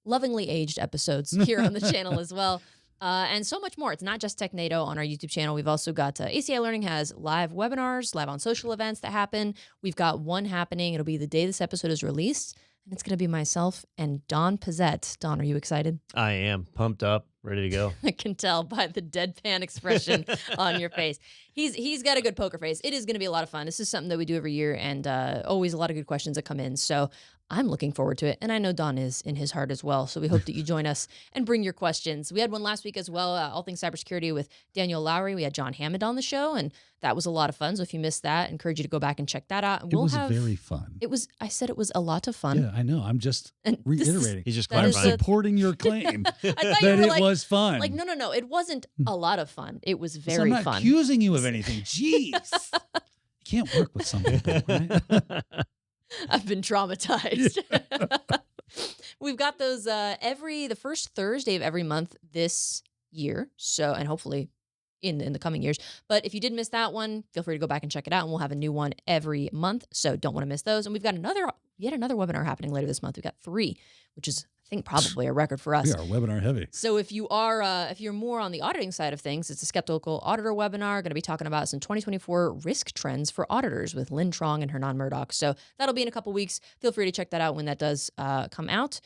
lovingly aged episodes here on the channel as well. And so much more. It's not just Technado on our YouTube channel. We've also got ACI Learning has live webinars, live on social events that happen. We've got one happening. It'll be the day this episode is released. And it's going to be myself and Don Pizzette. Don, are you excited? I am pumped up, ready to go. I can tell by the deadpan expression on your face. He's got a good poker face. It is going to be a lot of fun. This is something that we do every year, and always a lot of good questions that come in. So I'm looking forward to it, and I know Don is in his heart as well. So we hope that you join us and bring your questions. We had one last week as well, all things cybersecurity with Daniel Lowry. We had John Hammond on the show, and that was a lot of fun. So if you missed that, I encourage you to go back and check that out. And it was very fun. I said it was a lot of fun. Yeah, I know. I'm just reiterating. He's just I'm clarifying. supporting your claim I thought that you were it was fun. Like, no. It wasn't a lot of fun. It was So very I'm not fun. accusing you of anything. Jeez. You can't work with some people, right? I've been traumatized. We've got those the first Thursday of every month this year. So, and hopefully in the coming years. But if you did miss that one, feel free to go back and check it out. And we'll have a new one every month. So don't want to miss those. And we've got yet another webinar happening later this month. We've got 3, which is, I think, probably a record for us. We are webinar heavy. So if you're more on the auditing side of things, it's a skeptical auditor webinar. Going to be talking about some 2024 risk trends for auditors with Lynn Trong and Hernan Murdoch. So that'll be in a couple weeks. Feel free to check that out when that does come out.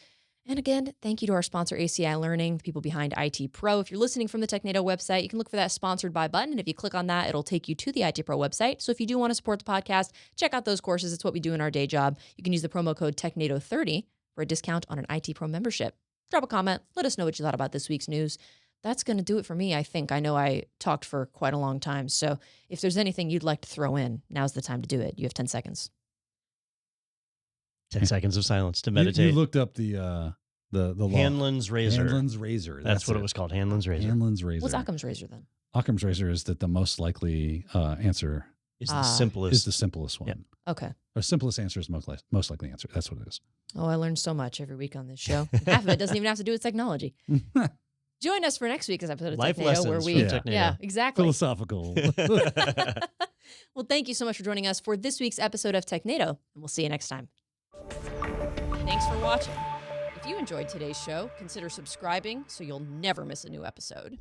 And again, thank you to our sponsor, ACI Learning, the people behind IT Pro. If you're listening from the Technado website, you can look for that sponsored by button. And if you click on that, it'll take you to the IT Pro website. So if you do want to support the podcast, check out those courses. It's what we do in our day job. You can use the promo code Technado30 for a discount on an IT Pro membership. Drop a comment. Let us know what you thought about this week's news. That's going to do it for me, I think. I know I talked for quite a long time. So if there's anything you'd like to throw in, now's the time to do it. You have 10 seconds. 10 seconds of silence to meditate. You looked up the law. Hanlon's razor. Hanlon's razor. That's what it was called. Hanlon's razor. Hanlon's razor. What's Occam's razor then? Occam's razor is that the most likely answer Is the simplest. is the simplest one. Yep. Okay. Or simplest answer is most likely answer. That's what it is. Oh, I learned so much every week on this show. Half of it doesn't even have to do with technology. Join us for next week's episode of Life Technado, lessons where we, from Technado. yeah, exactly. Philosophical. Well, thank you so much for joining us for this week's episode of Technado, and we'll see you next time. Thanks for watching. If you enjoyed today's show, consider subscribing so you'll never miss a new episode.